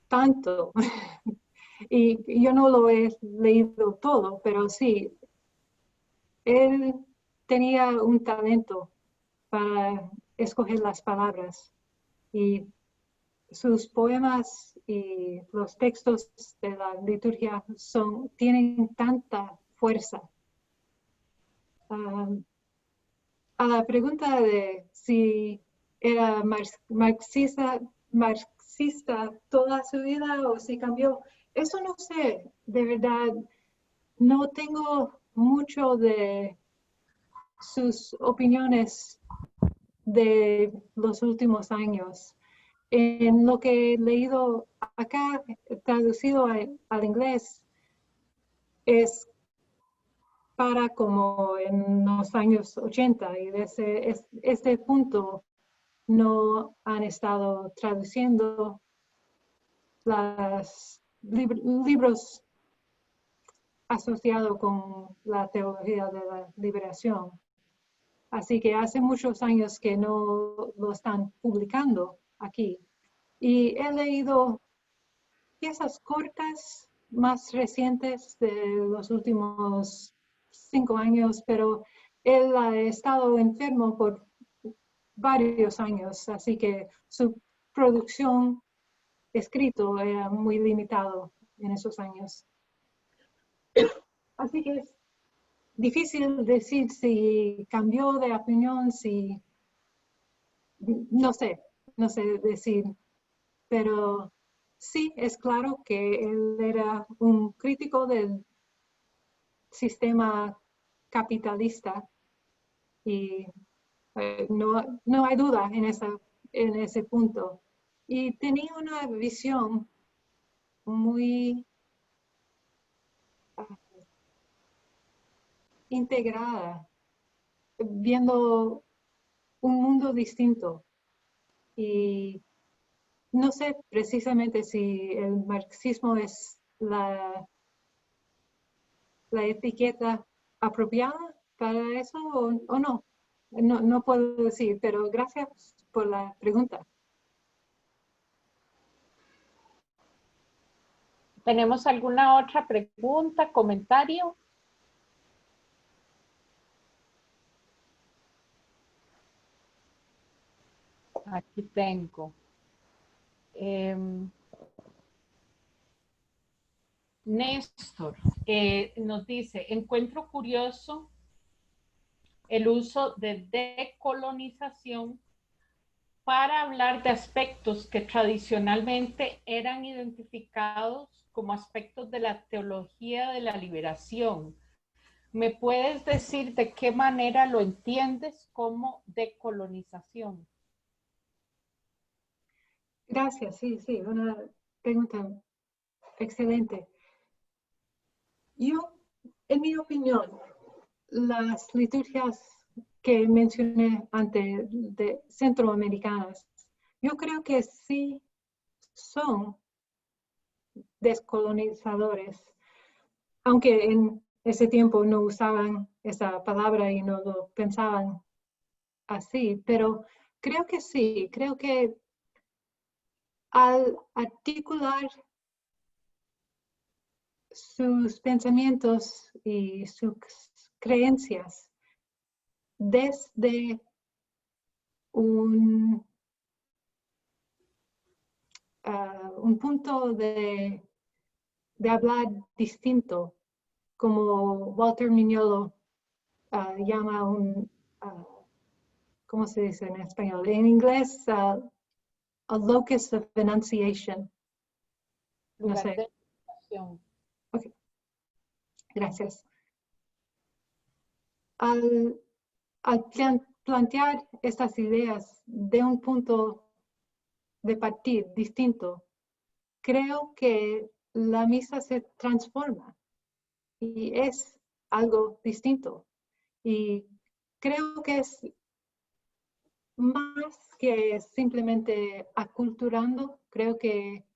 S3: tanto y yo no lo he leído todo, pero sí, él tenía un talento para escoger las palabras, y sus poemas y los textos de la liturgia tienen tanta fuerza. A la pregunta de si era marxista toda su vida o si cambió, eso no sé, de verdad. No tengo mucho de sus opiniones de los últimos años. En lo que he leído acá, traducido al inglés, es para como en los años 80, y desde este punto no han estado traduciendo los libros asociados con la teología de la liberación. Así que hace muchos años que no lo están publicando aquí. Y he leído piezas cortas, más recientes de los últimos 5 años, pero él ha estado enfermo por varios años, así que su producción escrito era muy limitado en esos años. Así que es difícil decir si cambió de opinión, si no sé decir, pero sí es claro que él era un crítico del sistema capitalista, y no hay duda en ese punto. Y tenía una visión muy integrada, viendo un mundo distinto. Y no sé precisamente si el marxismo es la etiqueta apropiada para eso o no. No puedo decir, pero gracias por la pregunta.
S2: ¿Tenemos alguna otra pregunta, comentario? Aquí tengo. Néstor nos dice, encuentro curioso el uso de decolonización para hablar de aspectos que tradicionalmente eran identificados como aspectos de la teología de la liberación. ¿Me puedes decir de qué manera lo entiendes como decolonización?
S3: Gracias, sí, una pregunta excelente. Yo, en mi opinión, las liturgias que mencioné antes, de centroamericanas, yo creo que sí son descolonizadores, aunque en ese tiempo no usaban esa palabra y no lo pensaban así, pero creo que sí, creo que al articular sus pensamientos y sus creencias desde un punto de hablar distinto, como Walter Mignolo llama ¿cómo se dice en español? En inglés, a locus of enunciation. No sé.
S2: De enunciación.
S3: Ok, gracias. Al plantear estas ideas de un punto de partir distinto, creo que la misa se transforma y es algo distinto. Y creo que es más que simplemente aculturando, creo que,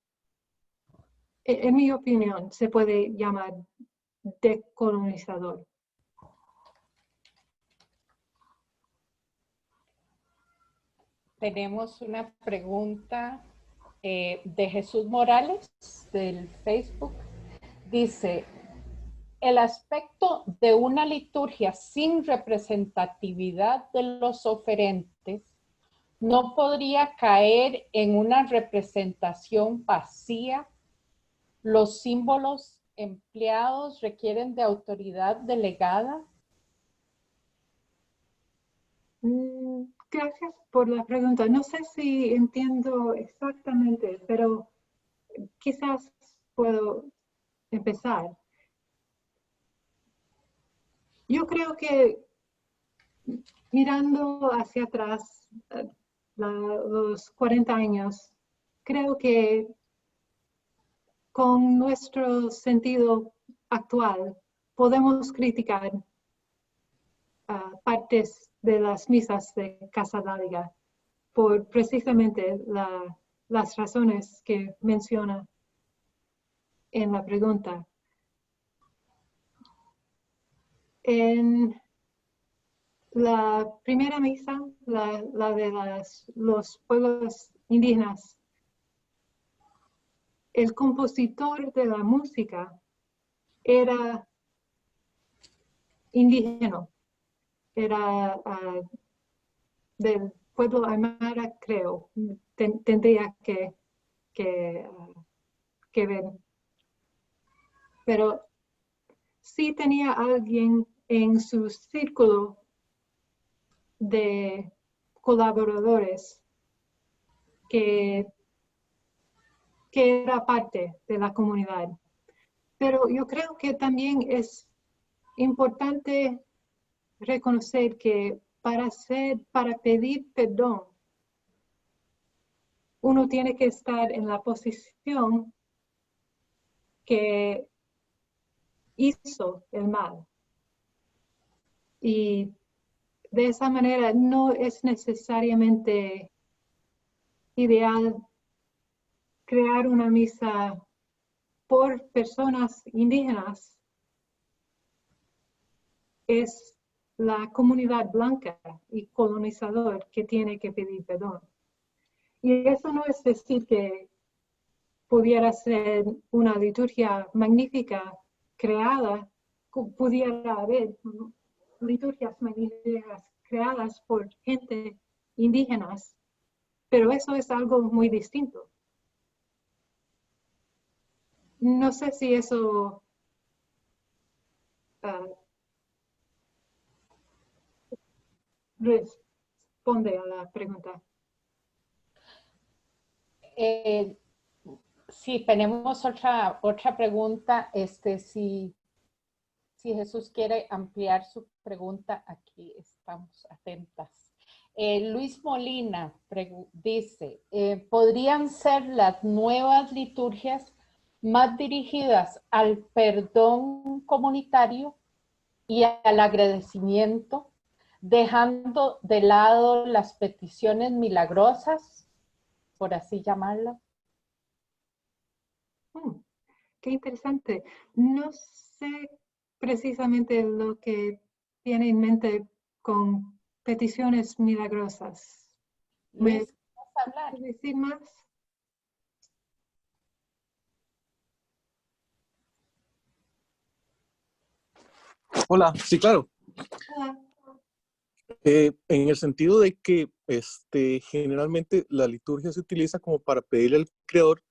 S3: en mi opinión, se puede llamar decolonizador.
S2: Tenemos una pregunta de Jesús Morales del Facebook. Dice, el aspecto de una liturgia sin representatividad de los oferentes no podría caer en una representación vacía. Los símbolos empleados requieren de autoridad delegada.
S3: Gracias por la pregunta. No sé si entiendo exactamente, pero quizás puedo empezar. Yo creo que mirando hacia atrás, los 40 años, creo que con nuestro sentido actual podemos criticar partes de las misas de Casa Larga por precisamente las razones que menciona en la pregunta. En la primera misa, la de los pueblos indígenas, el compositor de la música era indígena, era del pueblo Aymara, creo. Tendría que ver. Pero sí tenía alguien en su círculo de colaboradores que era parte de la comunidad. Pero yo creo que también es importante reconocer que para pedir perdón, uno tiene que estar en la posición que hizo el mal. Y de esa manera no es necesariamente ideal crear una misa por personas indígenas es la comunidad blanca y colonizador que tiene que pedir perdón. Y eso no es decir que pudiera ser una liturgia magnífica creada, pudiera haber liturgias magníficas creadas por gente indígenas, pero eso es algo muy distinto. No sé si eso responde a la pregunta.
S2: Sí, tenemos otra pregunta. Si Jesús quiere ampliar su pregunta, aquí estamos atentas. Luis Molina dice, ¿podrían ser las nuevas liturgias más dirigidas al perdón comunitario y al agradecimiento, dejando de lado las peticiones milagrosas, por así llamarlas?
S3: Qué interesante. No sé precisamente lo que tiene en mente con peticiones milagrosas. ¿Me
S2: Luis, ¿puedes hablar?
S3: puedes decir más?
S7: Hola, sí, claro.
S3: Hola.
S7: En el sentido de que generalmente la liturgia se utiliza como para pedirle al Creador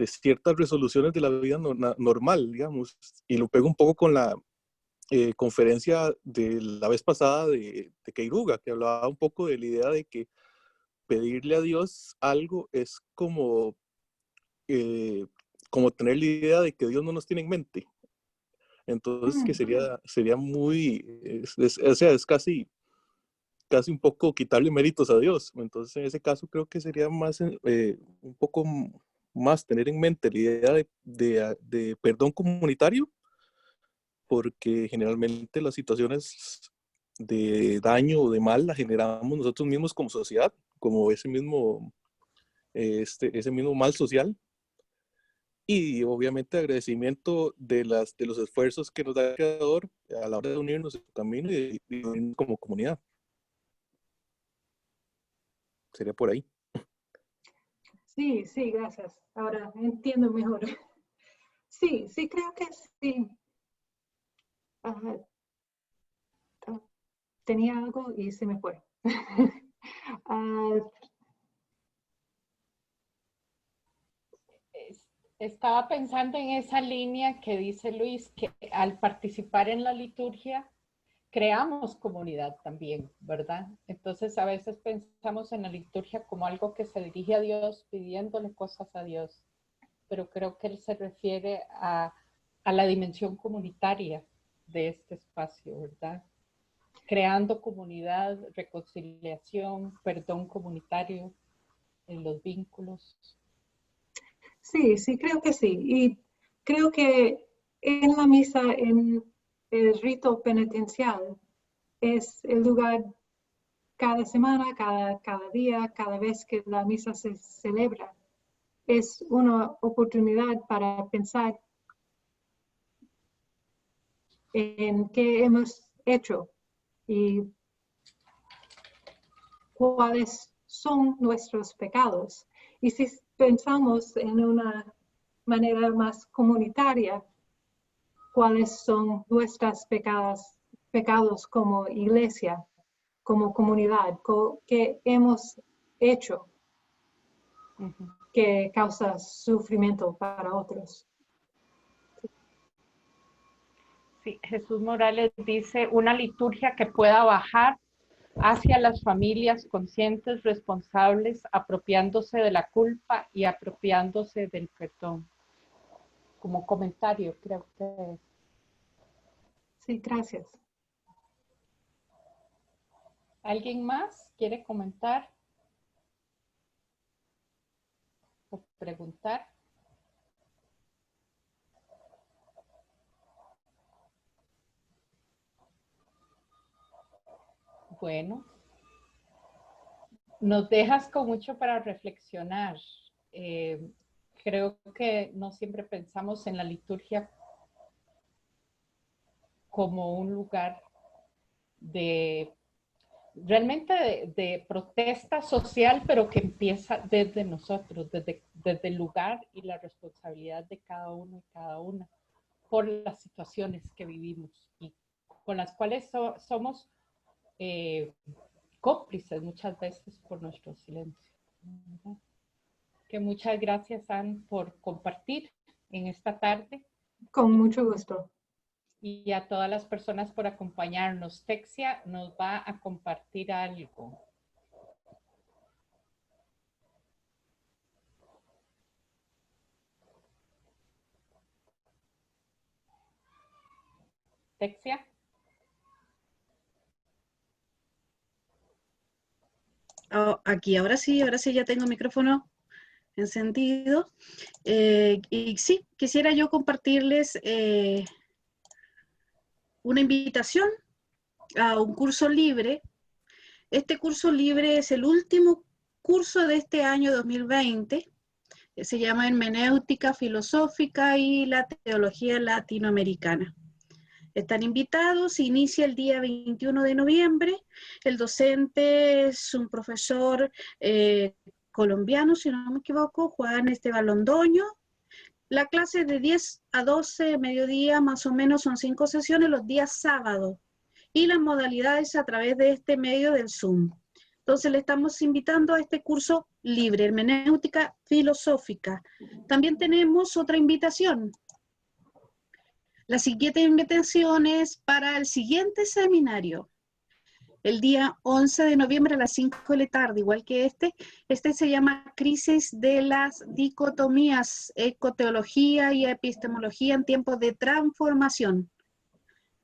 S7: ciertas resoluciones de la vida normal, digamos, y lo pego un poco con la conferencia de la vez pasada de Queiruga, que hablaba un poco de la idea de que pedirle a Dios algo es como tener la idea de que Dios no nos tiene en mente. Entonces, que sería muy, o sea, es casi un poco quitarle méritos a Dios. Entonces, en ese caso creo que sería más, un poco más tener en mente la idea de perdón comunitario, porque generalmente las situaciones de daño o de mal las generamos nosotros mismos como sociedad, como ese mismo mal social. Y obviamente agradecimiento de los esfuerzos que nos da el Creador a la hora de unirnos en su camino y unirnos como comunidad. Sería por ahí.
S3: Sí, gracias. Ahora entiendo mejor. Sí, creo que sí. Tenía algo y se me fue.
S2: Estaba pensando en esa línea que dice Luis, que al participar en la liturgia creamos comunidad también, ¿verdad? Entonces a veces pensamos en la liturgia como algo que se dirige a Dios, pidiéndole cosas a Dios, pero creo que él se refiere a la dimensión comunitaria de este espacio, ¿verdad? Creando comunidad, reconciliación, perdón comunitario en los vínculos.
S3: Sí, creo que sí. Y creo que en la misa, en el rito penitencial, es el lugar cada semana, cada día, cada vez que la misa se celebra. Es una oportunidad para pensar en qué hemos hecho y cuáles son nuestros pecados. Y si pensamos en una manera más comunitaria, cuáles son nuestros pecados como iglesia, como comunidad, que hemos hecho que causa sufrimiento para otros.
S2: Sí, Jesús Morales dice, una liturgia que pueda bajar hacia las familias conscientes, responsables, apropiándose de la culpa y apropiándose del perdón. Como comentario, creo que es.
S3: Sí, gracias.
S2: ¿Alguien más quiere comentar o preguntar? Bueno, nos dejas con mucho para reflexionar. creo que no siempre pensamos en la liturgia como un lugar realmente de protesta social, pero que empieza desde nosotros, desde el lugar y la responsabilidad de cada uno y cada una por las situaciones que vivimos y con las cuales somos cómplices muchas veces por nuestro silencio. Que muchas gracias, Anne, por compartir en esta tarde.
S3: Con mucho gusto.
S2: Y a todas las personas por acompañarnos. Texia nos va a compartir algo. Texia.
S1: Oh, aquí, ahora sí ya tengo el micrófono encendido. Y sí, quisiera yo compartirles una invitación a un curso libre. Este curso libre es el último curso de este año 2020. Se llama Hermenéutica Filosófica y la Teología Latinoamericana. Están invitados, inicia el día 21 de noviembre. El docente es un profesor colombiano, si no me equivoco, Juan Esteban Londoño. La clase es de 10 a 12, mediodía, más o menos son 5 sesiones los días sábados. Y las modalidades a través de este medio del Zoom. Entonces le estamos invitando a este curso libre, Hermenéutica Filosófica. También tenemos otra invitación. La siguiente invitación es para el siguiente seminario. El día 11 de noviembre a las 5 de la tarde, igual que este. Este se llama Crisis de las Dicotomías, Ecoteología y Epistemología en tiempos de transformación.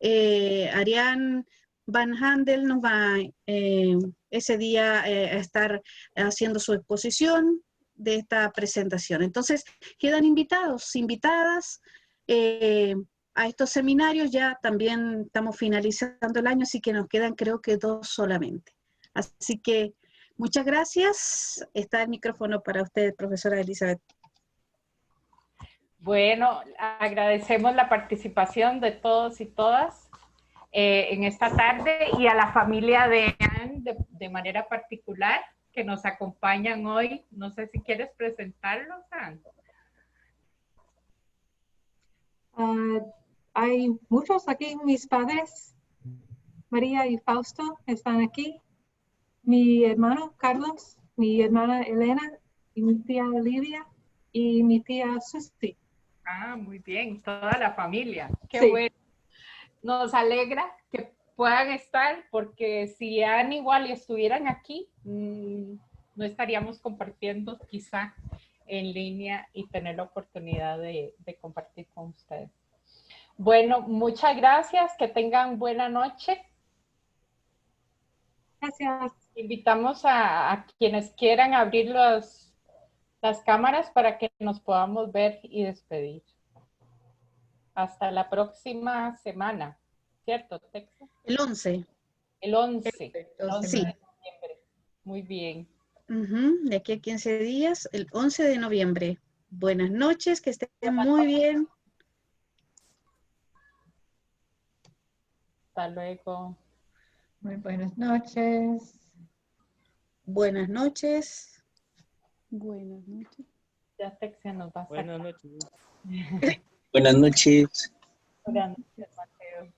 S1: Ariane Van Handel nos va ese día a estar haciendo su exposición de esta presentación. Entonces, quedan invitados, invitadas a estos seminarios. Ya también estamos finalizando el año, así que nos quedan creo que 2 solamente. Así que muchas gracias. Está el micrófono para usted, profesora Elizabeth.
S2: Bueno, agradecemos la participación de todos y todas en esta tarde y a la familia de Anne de manera particular que nos acompañan hoy. No sé si quieres presentarlos, Anne.
S3: Hay muchos aquí, mis padres, María y Fausto, están aquí. Mi hermano Carlos, mi hermana Elena, y mi tía Lidia y mi tía Susi.
S2: Ah, muy bien, toda la familia. Qué
S3: Sí.
S2: bueno. Nos alegra que puedan estar, porque si Anne igual estuvieran aquí, no estaríamos compartiendo quizá en línea y tener la oportunidad de compartir con ustedes. Bueno, muchas gracias, que tengan buena noche.
S3: Gracias.
S2: Invitamos a quienes quieran abrir las cámaras para que nos podamos ver y despedir. Hasta la próxima semana, ¿cierto, Texas?
S1: El 11.
S2: El 11.
S1: Sí.
S2: De noviembre. Muy bien.
S1: De aquí a 15 días, el 11 de noviembre. Buenas noches, que estén muy bien.
S2: Hasta luego.
S5: Muy buenas noches.
S1: Buenas noches.
S4: Buenas noches.
S2: Ya Texas nos va a sacar.
S8: Buenas noches.
S2: Buenas noches, Mateo.